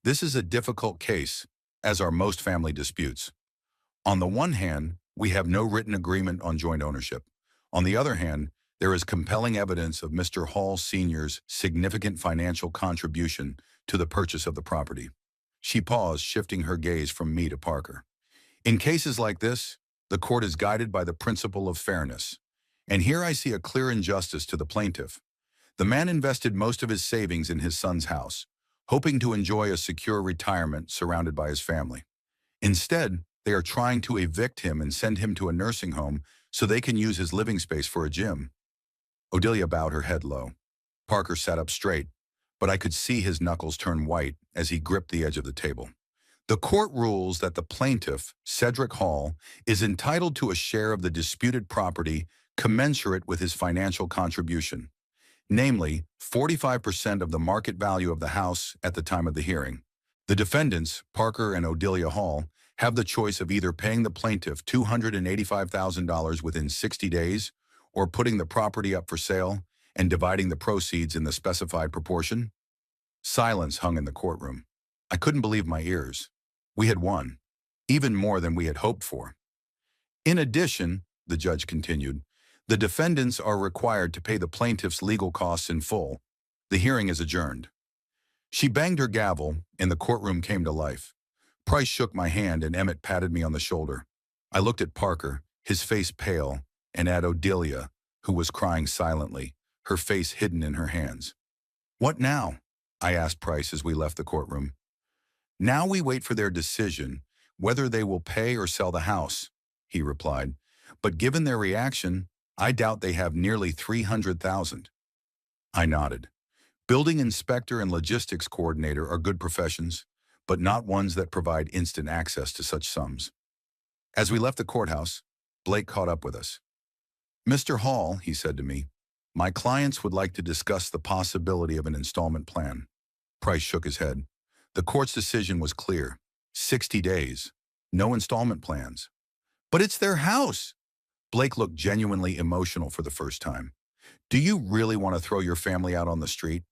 "This is a difficult case, as are most family disputes. On the one hand, we have no written agreement on joint ownership. On the other hand, There is compelling evidence of Mr. Hall Sr.'s significant financial contribution to the purchase of the property. She paused, shifting her gaze from me to Parker. In cases like this, the court is guided by the principle of fairness. And here I see a clear injustice to the plaintiff. The man invested most of his savings in his son's house, hoping to enjoy a secure retirement surrounded by his family. Instead, they are trying to evict him and send him to a nursing home so they can use his living space for a gym. Odelia bowed her head low. Parker sat up straight, but I could see his knuckles turn white as he gripped the edge of the table. The court rules that the plaintiff, Cedric Hall, is entitled to a share of the disputed property commensurate with his financial contribution, namely 45% of the market value of the house at the time of the hearing. The defendants, Parker and Odelia Hall, have the choice of either paying the plaintiff $285,000 within 60 days or putting the property up for sale and dividing the proceeds in the specified proportion. Silence hung in the courtroom. I couldn't believe my ears. We had won, even more than we had hoped for. In addition, the judge continued, the defendants are required to pay the plaintiff's legal costs in full. The hearing is adjourned. She banged her gavel, and the courtroom came to life. Price shook my hand, and Emmett patted me on the shoulder. I looked at Parker, his face pale, and at Odelia, who was crying silently, her face hidden in her hands. What now? I asked Price as we left the courtroom. Now we wait for their decision, whether they will pay or sell the house, he replied. But given their reaction, I doubt they have nearly $300,000. I nodded. Building inspector and logistics coordinator are good professions, but not ones that provide instant access to such sums. As we left the courthouse, Blake caught up with us. Mr. Hall, he said to me, my clients would like to discuss the possibility of an installment plan. Price shook his head. The court's decision was clear. 60 days. No installment plans. But it's their house. Blake looked genuinely emotional for the first time. Do you really want to throw your family out on the street?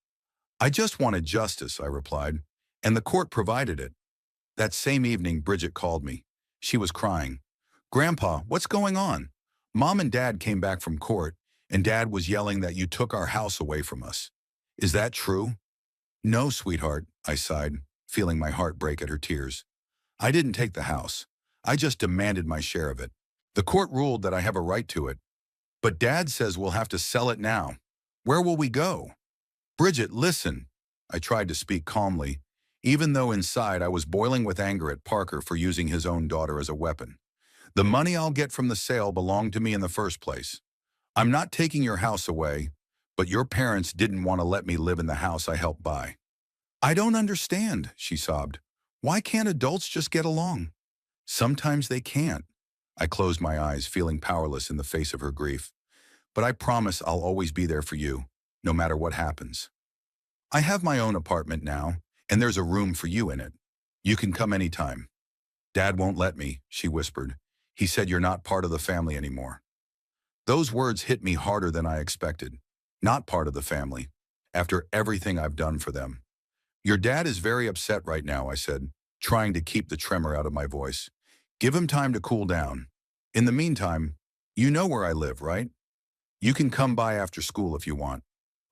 I just wanted justice, I replied, and the court provided it. That same evening, Bridget called me. She was crying. Grandpa, what's going on? Mom and Dad came back from court, and Dad was yelling that you took our house away from us. Is that true? No, sweetheart, I sighed, feeling my heart break at her tears. I didn't take the house. I just demanded my share of it. The court ruled that I have a right to it. But Dad says we'll have to sell it now. Where will we go? Bridget, listen. I tried to speak calmly, even though inside I was boiling with anger at Parker for using his own daughter as a weapon. The money I'll get from the sale belonged to me in the first place. I'm not taking your house away, but your parents didn't want to let me live in the house I helped buy. I don't understand, she sobbed. Why can't adults just get along? Sometimes they can't. I closed my eyes, feeling powerless in the face of her grief. But I promise I'll always be there for you, no matter what happens. I have my own apartment now, and there's a room for you in it. You can come anytime. Dad won't let me, she whispered. He said you're not part of the family anymore. Those words hit me harder than I expected. Not part of the family, after everything I've done for them. Your dad is very upset right now, I said, trying to keep the tremor out of my voice. Give him time to cool down. In the meantime, you know where I live, right? You can come by after school if you want.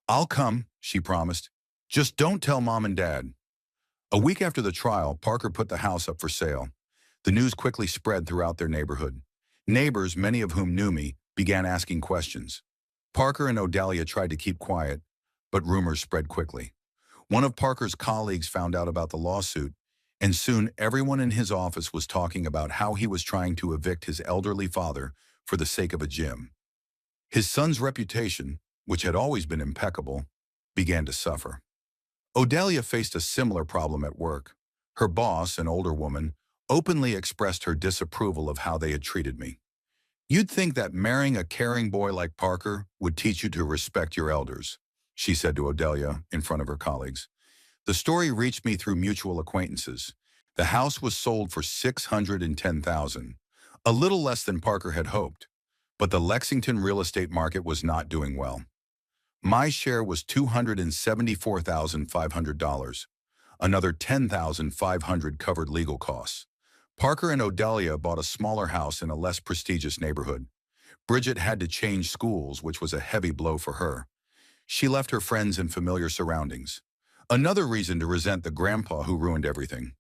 I'll come, she promised. Just don't tell Mom and Dad. A week after the trial, Parker put the house up for sale. The news quickly spread throughout their neighborhood. Neighbors, many of whom knew me, began asking questions. Parker and Odelia tried to keep quiet, but rumors spread quickly. One of Parker's colleagues found out about the lawsuit, and soon everyone in his office was talking about how he was trying to evict his elderly father for the sake of a gym. His son's reputation, which had always been impeccable, began to suffer. Odelia faced a similar problem at work. Her boss, an older woman, openly expressed her disapproval of how they had treated me. You'd think that marrying a caring boy like Parker would teach you to respect your elders, she said to Odelia in front of her colleagues. The story reached me through mutual acquaintances. The house was sold for $610,000, a little less than Parker had hoped, but the Lexington real estate market was not doing well. My share was $274,500. Another $10,500 covered legal costs. Parker and Odelia bought a smaller house in a less prestigious neighborhood. Bridget had to change schools, which was a heavy blow for her. She left her friends and familiar surroundings. Another reason to resent the grandpa who ruined everything.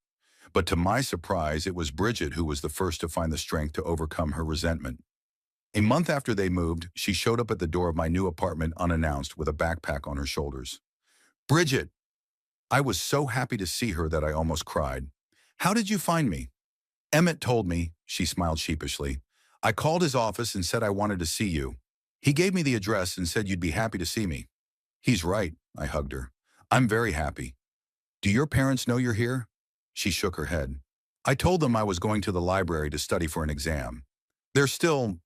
But to my surprise, it was Bridget who was the first to find the strength to overcome her resentment. A month after they moved, she showed up at the door of my new apartment unannounced with a backpack on her shoulders. Bridget! I was so happy to see her that I almost cried. How did you find me? Emmett told me, she smiled sheepishly. I called his office and said I wanted to see you. He gave me the address and said you'd be happy to see me. He's right, I hugged her. I'm very happy. Do your parents know you're here? She shook her head. I told them I was going to the library to study for an exam. They're still,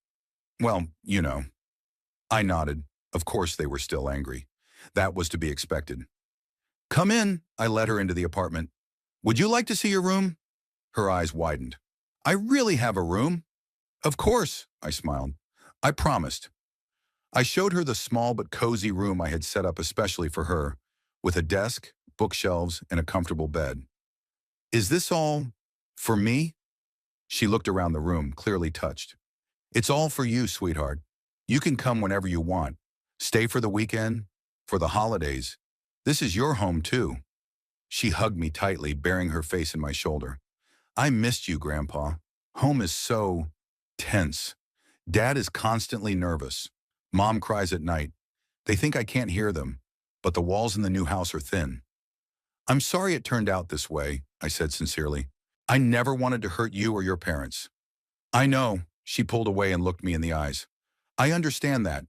well, you know. I nodded. Of course they were still angry. That was to be expected. Come in, I led her into the apartment. Would you like to see your room? Her eyes widened. I really have a room? Of course, I smiled. I promised. I showed her the small but cozy room I had set up especially for her, with a desk, bookshelves, and a comfortable bed. Is this all for me? She looked around the room, clearly touched. It's all for you, sweetheart. You can come whenever you want. Stay for the weekend, for the holidays. This is your home, too. She hugged me tightly, burying her face in my shoulder. I missed you, Grandpa. Home is so tense. Dad is constantly nervous. Mom cries at night. They think I can't hear them, but the walls in the new house are thin. I'm sorry it turned out this way, I said sincerely. I never wanted to hurt you or your parents. I know, she pulled away and looked me in the eyes. I understand that,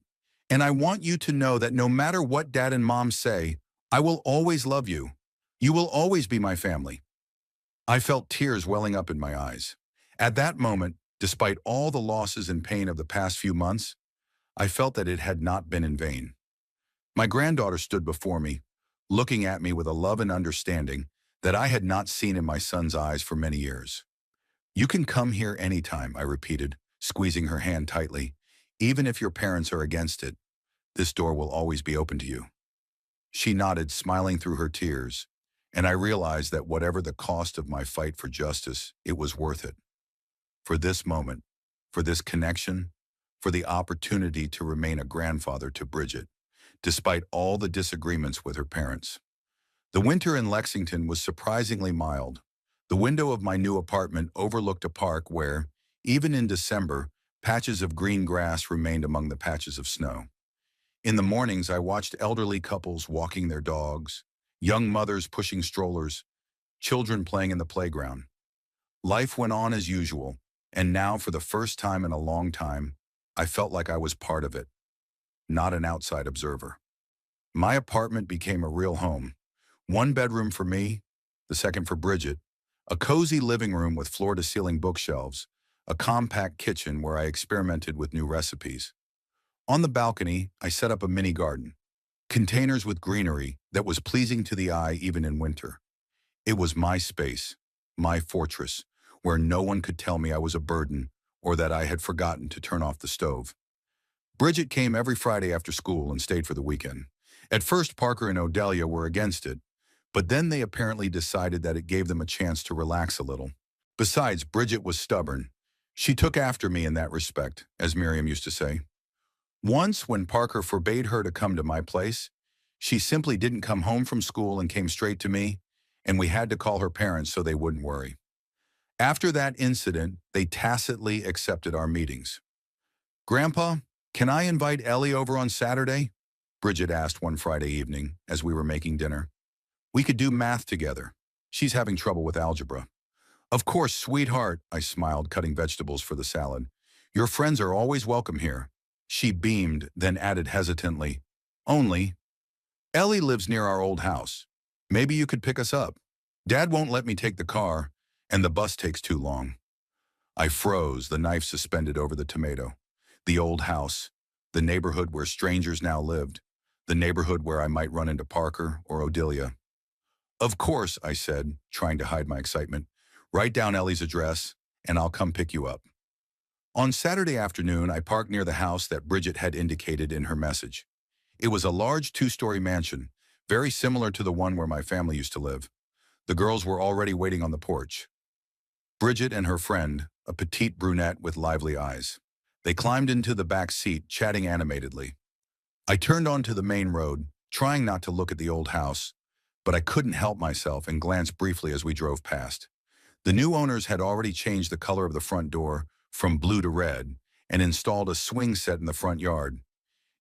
and I want you to know that no matter what Dad and Mom say, I will always love you. You will always be my family. I felt tears welling up in my eyes. At that moment, despite all the losses and pain of the past few months, I felt that it had not been in vain. My granddaughter stood before me, looking at me with a love and understanding that I had not seen in my son's eyes for many years. You can come here anytime, I repeated, squeezing her hand tightly. Even if your parents are against it, this door will always be open to you. She nodded, smiling through her tears, and I realized that whatever the cost of my fight for justice, it was worth it. For this moment, for this connection, for the opportunity to remain a grandfather to Bridget, despite all the disagreements with her parents. The winter in Lexington was surprisingly mild. The window of my new apartment overlooked a park where, even in December, patches of green grass remained among the patches of snow. In the mornings, I watched elderly couples walking their dogs, young mothers pushing strollers, children playing in the playground. Life went on as usual, and now, for the first time in a long time, I felt like I was part of it, not an outside observer. My apartment became a real home. One bedroom for me, the second for Bridget, a cozy living room with floor-to-ceiling bookshelves, a compact kitchen where I experimented with new recipes. On the balcony, I set up a mini garden, containers with greenery that was pleasing to the eye even in winter. It was my space, my fortress, where no one could tell me I was a burden or that I had forgotten to turn off the stove. Bridget came every Friday after school and stayed for the weekend. At first, Parker and Odelia were against it, but then they apparently decided that it gave them a chance to relax a little. Besides, Bridget was stubborn. She took after me in that respect, as Miriam used to say. Once, when Parker forbade her to come to my place, she simply didn't come home from school and came straight to me, and we had to call her parents so they wouldn't worry. After that incident, they tacitly accepted our meetings. Grandpa, can I invite Ellie over on Saturday? Bridget asked one Friday evening as we were making dinner. We could do math together. She's having trouble with algebra. Of course, sweetheart, I smiled, cutting vegetables for the salad. Your friends are always welcome here. She beamed, then added hesitantly, only, Ellie lives near our old house. Maybe you could pick us up. Dad won't let me take the car, and the bus takes too long. I froze, the knife suspended over the tomato. The old house, the neighborhood where strangers now lived, the neighborhood where I might run into Parker or Odelia. Of course, I said, trying to hide my excitement. Write down Ellie's address, and I'll come pick you up. On Saturday afternoon, I parked near the house that Bridget had indicated in her message. It was a large two-story mansion, very similar to the one where my family used to live. The girls were already waiting on the porch. Bridget and her friend, a petite brunette with lively eyes. They climbed into the back seat, chatting animatedly. I turned onto the main road, trying not to look at the old house, but I couldn't help myself and glanced briefly as we drove past. The new owners had already changed the color of the front door from blue to red and installed a swing set in the front yard.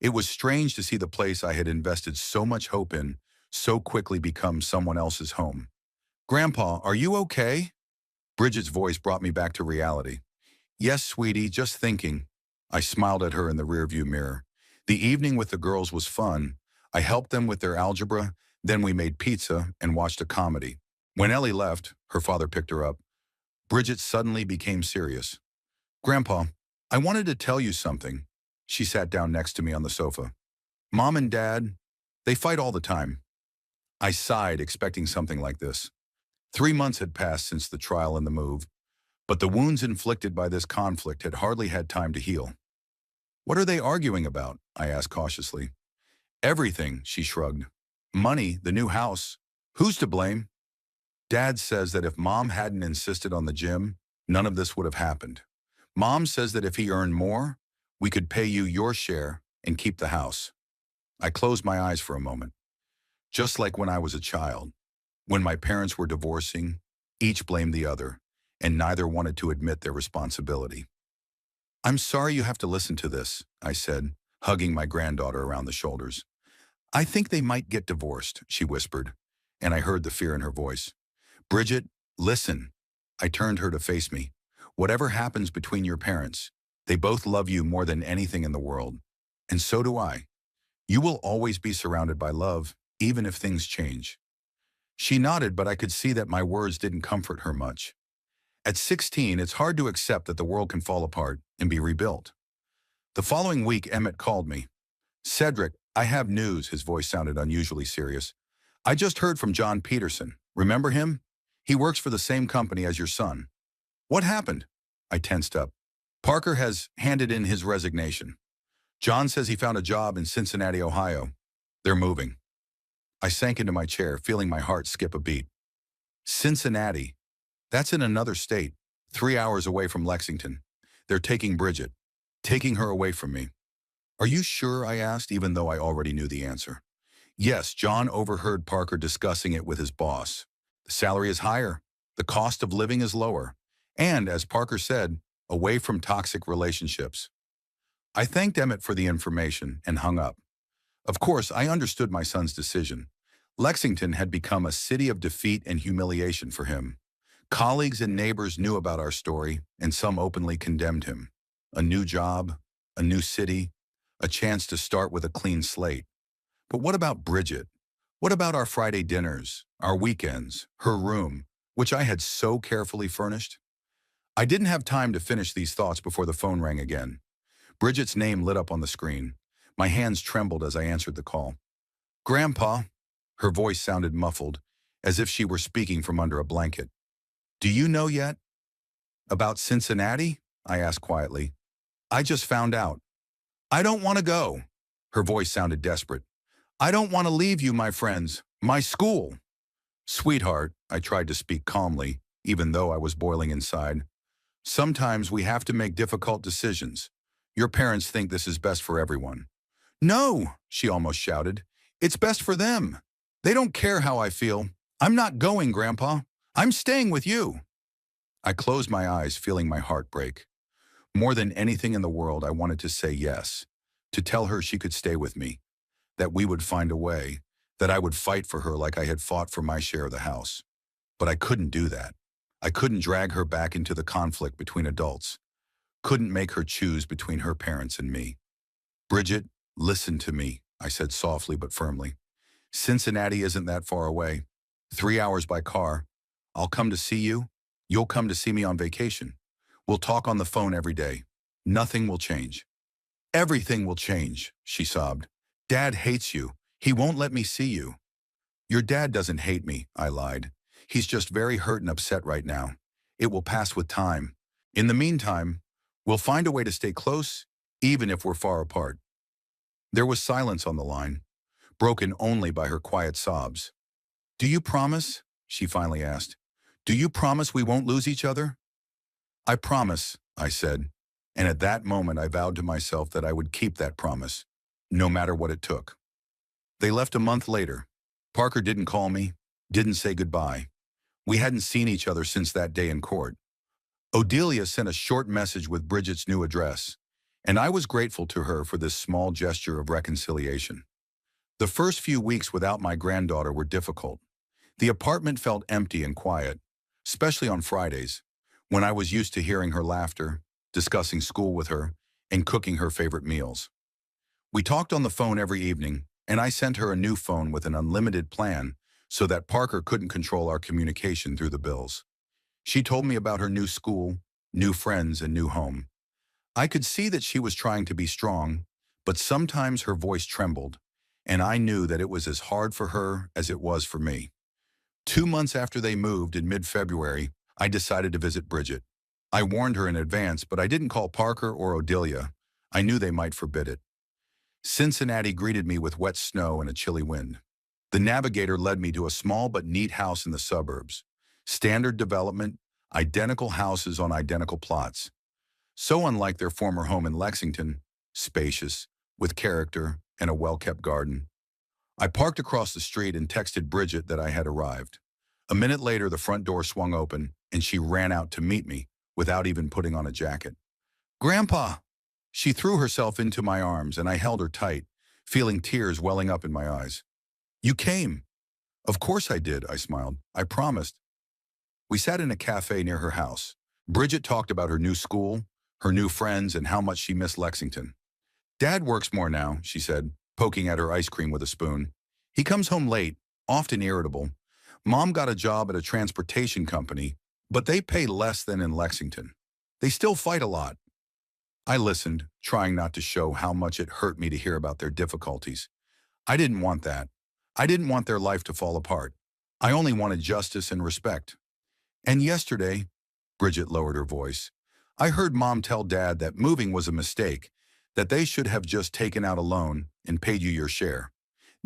It was strange to see the place I had invested so much hope in so quickly become someone else's home. "Grandpa, are you okay?" Bridget's voice brought me back to reality. "Yes, sweetie, just thinking." I smiled at her in the rearview mirror. The evening with the girls was fun. I helped them with their algebra, then we made pizza and watched a comedy. When Ellie left, her father picked her up. Bridget suddenly became serious. "Grandpa, I wanted to tell you something." She sat down next to me on the sofa. "Mom and Dad, they fight all the time." I sighed, expecting something like this. 3 months had passed since the trial and the move, but the wounds inflicted by this conflict had hardly had time to heal. "What are they arguing about?" I asked cautiously. "Everything," she shrugged. "Money, the new house. Who's to blame?" "Dad says that if Mom hadn't insisted on the gym, none of this would have happened. Mom says that if he earned more, we could pay you your share and keep the house." I closed my eyes for a moment. Just like when I was a child, when my parents were divorcing, each blamed the other, and neither wanted to admit their responsibility. "I'm sorry you have to listen to this," I said, hugging my granddaughter around the shoulders. "I think they might get divorced," she whispered, and I heard the fear in her voice. "Bridget, listen." I turned her to face me. "Whatever happens between your parents, they both love you more than anything in the world. And so do I. You will always be surrounded by love, even if things change." She nodded, but I could see that my words didn't comfort her much. At 16, it's hard to accept that the world can fall apart and be rebuilt. The following week, Emmett called me. "Cedric, I have news." His voice sounded unusually serious. "I just heard from John Peterson. Remember him? He works for the same company as your son." "What happened?" I tensed up. "Parker has handed in his resignation. John says he found a job in Cincinnati, Ohio. They're moving." I sank into my chair, feeling my heart skip a beat. Cincinnati. That's in another state, 3 hours away from Lexington. They're taking Bridget, taking her away from me. "Are you sure?" I asked, even though I already knew the answer. "Yes, John overheard Parker discussing it with his boss. The salary is higher, the cost of living is lower, and, as Parker said, away from toxic relationships." I thanked Emmett for the information and hung up. Of course, I understood my son's decision. Lexington had become a city of defeat and humiliation for him. Colleagues and neighbors knew about our story, and some openly condemned him. A new job, a new city, a chance to start with a clean slate. But what about Bridget? What about our Friday dinners, our weekends, her room, which I had so carefully furnished? I didn't have time to finish these thoughts before the phone rang again. Bridget's name lit up on the screen. My hands trembled as I answered the call. "Grandpa." Her voice sounded muffled, as if she were speaking from under a blanket. "Do you know yet?" "About Cincinnati?" I asked quietly. "I just found out." "I don't want to go." Her voice sounded desperate. "I don't want to leave you, my friends, my school." "Sweetheart," I tried to speak calmly, even though I was boiling inside. "Sometimes we have to make difficult decisions. Your parents think this is best for everyone." "No," she almost shouted. "It's best for them. They don't care how I feel. I'm not going, Grandpa. I'm staying with you." I closed my eyes, feeling my heart break. More than anything in the world, I wanted to say yes, to tell her she could stay with me, that we would find a way, that I would fight for her like I had fought for my share of the house. But I couldn't do that. I couldn't drag her back into the conflict between adults. Couldn't make her choose between her parents and me. "Bridget, listen to me," I said softly but firmly. "Cincinnati isn't that far away. 3 hours by car. I'll come to see you. You'll come to see me on vacation. We'll talk on the phone every day. Nothing will change." "Everything will change," she sobbed. "Dad hates you. He won't let me see you." "Your dad doesn't hate me," I lied. "He's just very hurt and upset right now. It will pass with time. In the meantime, we'll find a way to stay close, even if we're far apart." There was silence on the line, broken only by her quiet sobs. "Do you promise?" she finally asked. "Do you promise we won't lose each other?" "I promise," I said, and at that moment I vowed to myself that I would keep that promise, no matter what it took. They left a month later. Parker didn't call me, didn't say goodbye. We hadn't seen each other since that day in court. Odelia sent a short message with Bridget's new address, and I was grateful to her for this small gesture of reconciliation. The first few weeks without my granddaughter were difficult. The apartment felt empty and quiet, especially on Fridays, when I was used to hearing her laughter, discussing school with her, and cooking her favorite meals. We talked on the phone every evening, and I sent her a new phone with an unlimited plan so that Parker couldn't control our communication through the bills. She told me about her new school, new friends, and new home. I could see that she was trying to be strong, but sometimes her voice trembled, and I knew that it was as hard for her as it was for me. 2 months after they moved in mid-February, I decided to visit Bridget. I warned her in advance, but I didn't call Parker or Odelia. I knew they might forbid it. Cincinnati greeted me with wet snow and a chilly wind. The navigator led me to a small but neat house in the suburbs. Standard development, identical houses on identical plots. So unlike their former home in Lexington, spacious, with character, and a well-kept garden. I parked across the street and texted Bridget that I had arrived. A minute later, the front door swung open, and she ran out to meet me without even putting on a jacket. "Grandpa!" She threw herself into my arms, and I held her tight, feeling tears welling up in my eyes. "You came." "Of course I did," I smiled. "I promised." We sat in a cafe near her house. Bridget talked about her new school, her new friends, and how much she missed Lexington. "Dad works more now," she said, poking at her ice cream with a spoon. "He comes home late, often irritable. Mom got a job at a transportation company, but they pay less than in Lexington. They still fight a lot." I listened, trying not to show how much it hurt me to hear about their difficulties. I didn't want that. I didn't want their life to fall apart. I only wanted justice and respect. "And yesterday," Bridget lowered her voice, "I heard Mom tell Dad that moving was a mistake, that they should have just taken out a loan and paid you your share.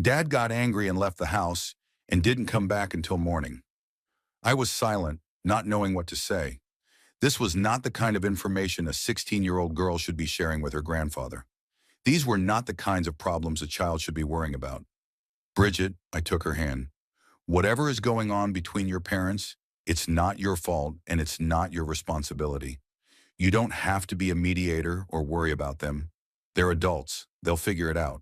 Dad got angry and left the house and didn't come back until morning." I was silent, not knowing what to say. This was not the kind of information a 16-year-old girl should be sharing with her grandfather. These were not the kinds of problems a child should be worrying about. "Bridget," I took her hand, "whatever is going on between your parents, it's not your fault and it's not your responsibility. You don't have to be a mediator or worry about them. They're adults. They'll figure it out."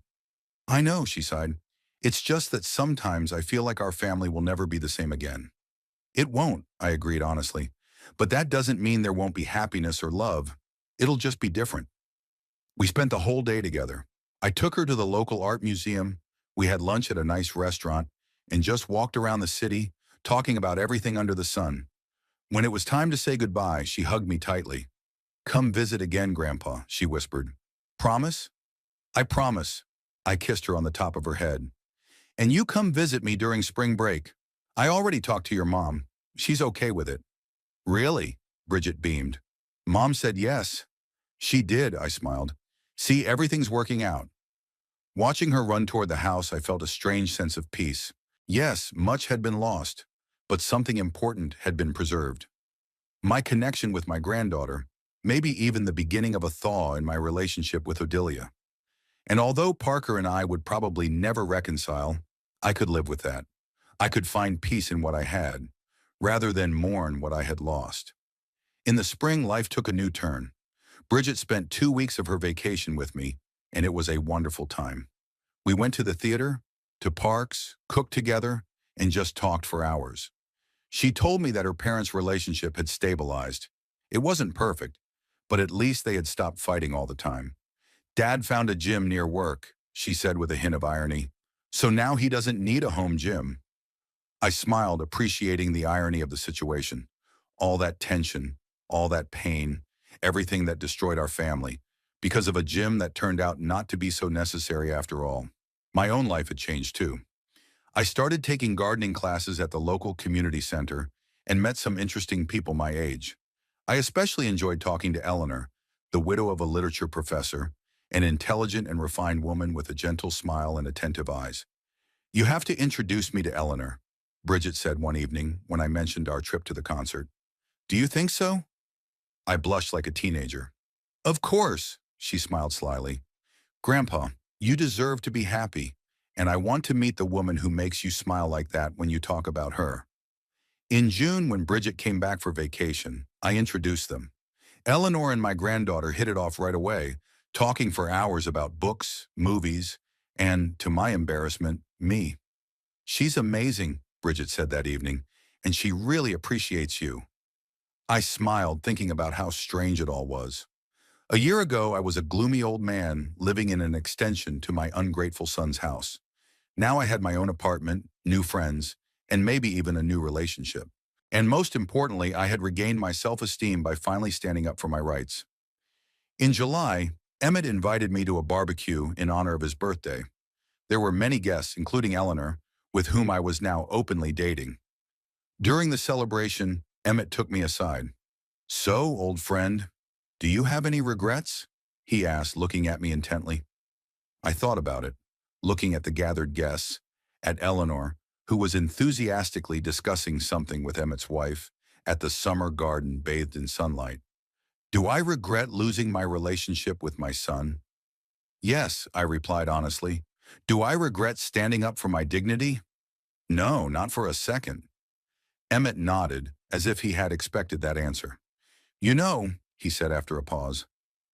"I know," she sighed. "It's just that sometimes I feel like our family will never be the same again." "It won't," I agreed honestly. "But that doesn't mean there won't be happiness or love. It'll just be different." We spent the whole day together. I took her to the local art museum, we had lunch at a nice restaurant, and just walked around the city, talking about everything under the sun. When it was time to say goodbye, she hugged me tightly. "Come visit again, Grandpa," she whispered. "Promise?" "I promise." I kissed her on the top of her head. "And you come visit me during spring break. I already talked to your mom. She's okay with it." "Really?" Bridget beamed. "Mom said yes." "She did," I smiled. "See, everything's working out." Watching her run toward the house, I felt a strange sense of peace. Yes, much had been lost, but something important had been preserved. My connection with my granddaughter, maybe even the beginning of a thaw in my relationship with Odelia. And although Parker and I would probably never reconcile, I could live with that. I could find peace in what I had, rather than mourn what I had lost. In the spring, life took a new turn. Bridget spent 2 weeks of her vacation with me, and it was a wonderful time. We went to the theater, to parks, cooked together, and just talked for hours. She told me that her parents' relationship had stabilized. It wasn't perfect, but at least they had stopped fighting all the time. "Dad found a gym near work," she said with a hint of irony. "So now he doesn't need a home gym." I smiled, appreciating the irony of the situation. All that tension, all that pain, everything that destroyed our family, because of a gym that turned out not to be so necessary after all. My own life had changed too. I started taking gardening classes at the local community center and met some interesting people my age. I especially enjoyed talking to Eleanor, the widow of a literature professor, an intelligent and refined woman with a gentle smile and attentive eyes. "You have to introduce me to Eleanor," Bridget said one evening when I mentioned our trip to the concert. "Do you think so?" I blushed like a teenager. Of course, she smiled slyly. Grandpa, you deserve to be happy, and I want to meet the woman who makes you smile like that when you talk about her. In June, when Bridget came back for vacation, I introduced them. Eleanor and my granddaughter hit it off right away, talking for hours about books, movies, and, to my embarrassment, me. She's amazing, Bridget said that evening, and she really appreciates you. I smiled, thinking about how strange it all was. A year ago, I was a gloomy old man living in an extension to my ungrateful son's house. Now I had my own apartment, new friends, and maybe even a new relationship. And most importantly, I had regained my self-esteem by finally standing up for my rights. In July, Emmett invited me to a barbecue in honor of his birthday. There were many guests, including Eleanor, with whom I was now openly dating. During the celebration, Emmett took me aside. "So, old friend, do you have any regrets?" he asked, looking at me intently. I thought about it, looking at the gathered guests, at Eleanor, who was enthusiastically discussing something with Emmett's wife, at the summer garden bathed in sunlight. Do I regret losing my relationship with my son? Yes, I replied honestly. Do I regret standing up for my dignity? No, not for a second. Emmett nodded, as if he had expected that answer. You know, he said after a pause,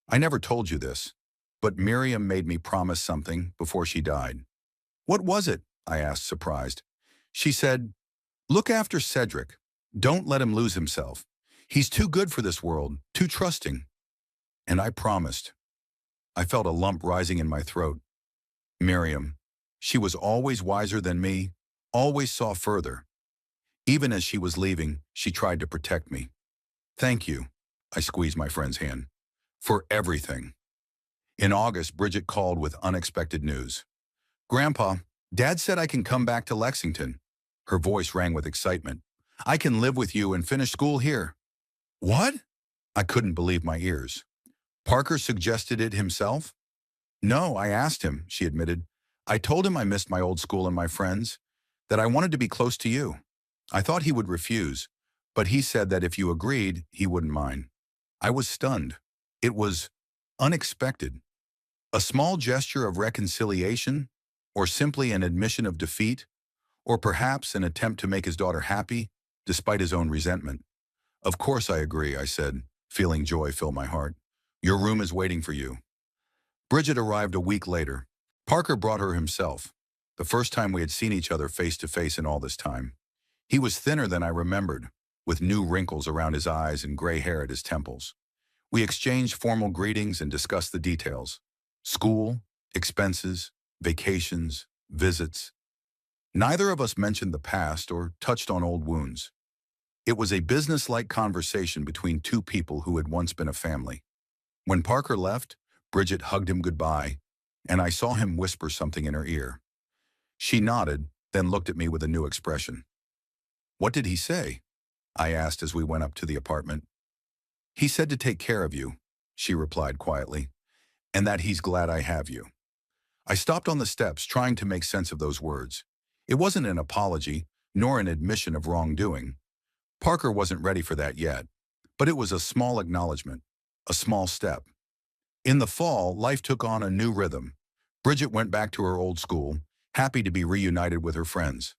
I never told you this, but Miriam made me promise something before she died. What was it? I asked, surprised. She said, look after Cedric. Don't let him lose himself. He's too good for this world, too trusting. And I promised. I felt a lump rising in my throat. Miriam. She was always wiser than me, always saw further. Even as she was leaving, she tried to protect me. Thank you, I squeezed my friend's hand, for everything. In August, Bridget called with unexpected news. Grandpa, Dad said I can come back to Lexington. Her voice rang with excitement. I can live with you and finish school here. What? I couldn't believe my ears. Parker suggested it himself? No, I asked him, she admitted. I told him I missed my old school and my friends, that I wanted to be close to you. I thought he would refuse, but he said that if you agreed, he wouldn't mind. I was stunned. It was unexpected. A small gesture of reconciliation, or simply an admission of defeat, or perhaps an attempt to make his daughter happy, despite his own resentment. Of course I agree, I said, feeling joy fill my heart. Your room is waiting for you. Bridget arrived a week later. Parker brought her himself, the first time we had seen each other face to face in all this time. He was thinner than I remembered, with new wrinkles around his eyes and gray hair at his temples. We exchanged formal greetings and discussed the details. School, expenses, vacations, visits. Neither of us mentioned the past or touched on old wounds. It was a business-like conversation between two people who had once been a family. When Parker left, Bridget hugged him goodbye, and I saw him whisper something in her ear. She nodded, then looked at me with a new expression. What did he say? I asked as we went up to the apartment. He said to take care of you, she replied quietly, and that he's glad I have you. I stopped on the steps trying to make sense of those words. It wasn't an apology, nor an admission of wrongdoing. Parker wasn't ready for that yet, but it was a small acknowledgement, a small step. In the fall, life took on a new rhythm. Bridget went back to her old school, happy to be reunited with her friends.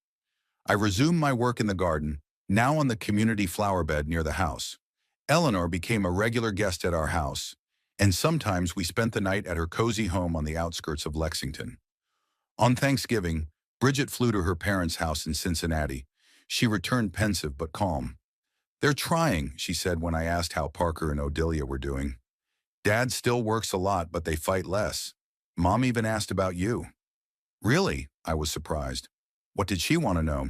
I resumed my work in the garden, now on the community flower bed near the house. Eleanor became a regular guest at our house, and sometimes we spent the night at her cozy home on the outskirts of Lexington. On Thanksgiving, Bridget flew to her parents' house in Cincinnati. She returned pensive but calm. They're trying, she said when I asked how Parker and Odelia were doing. Dad still works a lot, but they fight less. Mom even asked about you. Really? I was surprised. What did she want to know?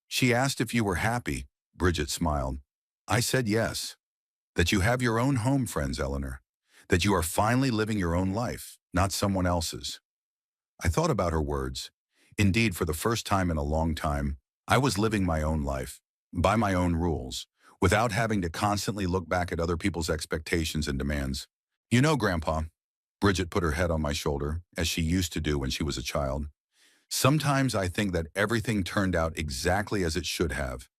She asked if you were happy, Bridget smiled. I said yes. That you have your own home, friends, Eleanor. That you are finally living your own life, not someone else's. I thought about her words. Indeed, for the first time in a long time, I was living my own life, by my own rules, without having to constantly look back at other people's expectations and demands. You know, Grandpa, Bridget put her head on my shoulder, as she used to do when she was a child. Sometimes I think that everything turned out exactly as it should have.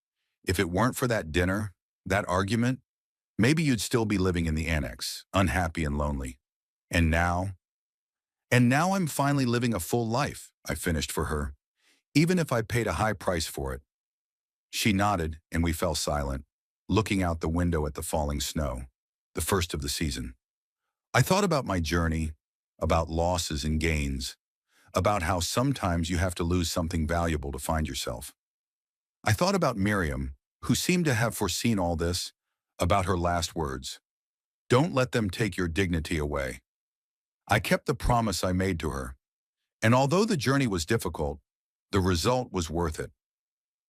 If it weren't for that dinner, that argument, maybe you'd still be living in the annex, unhappy and lonely. And now? And now I'm finally living a full life, I finished for her, even if I paid a high price for it. She nodded, and we fell silent, looking out the window at the falling snow, the first of the season. I thought about my journey, about losses and gains, about how sometimes you have to lose something valuable to find yourself. I thought about Miriam, who seemed to have foreseen all this, about her last words. Don't let them take your dignity away. I kept the promise I made to her, and although the journey was difficult, the result was worth it.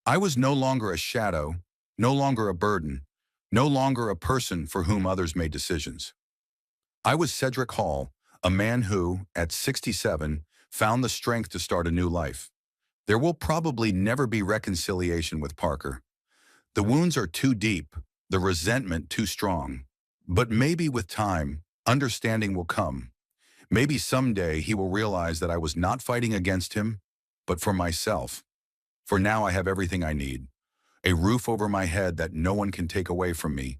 I was no longer a shadow, no longer a burden, no longer a person for whom others made decisions. I was Cedric Hall, a man who, at 67, found the strength to start a new life. There will probably never be reconciliation with Parker. The wounds are too deep, the resentment too strong. But maybe with time, understanding will come. Maybe someday he will realize that I was not fighting against him, but for myself. For now I have everything I need. A roof over my head that no one can take away from me.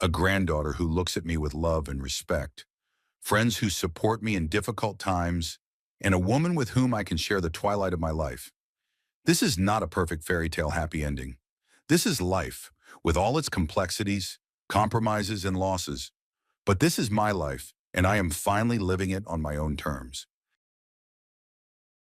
A granddaughter who looks at me with love and respect. Friends who support me in difficult times. And a woman with whom I can share the twilight of my life. This is not a perfect fairy tale happy ending. This is life, with all its complexities, compromises, and losses. But this is my life, and I am finally living it on my own terms.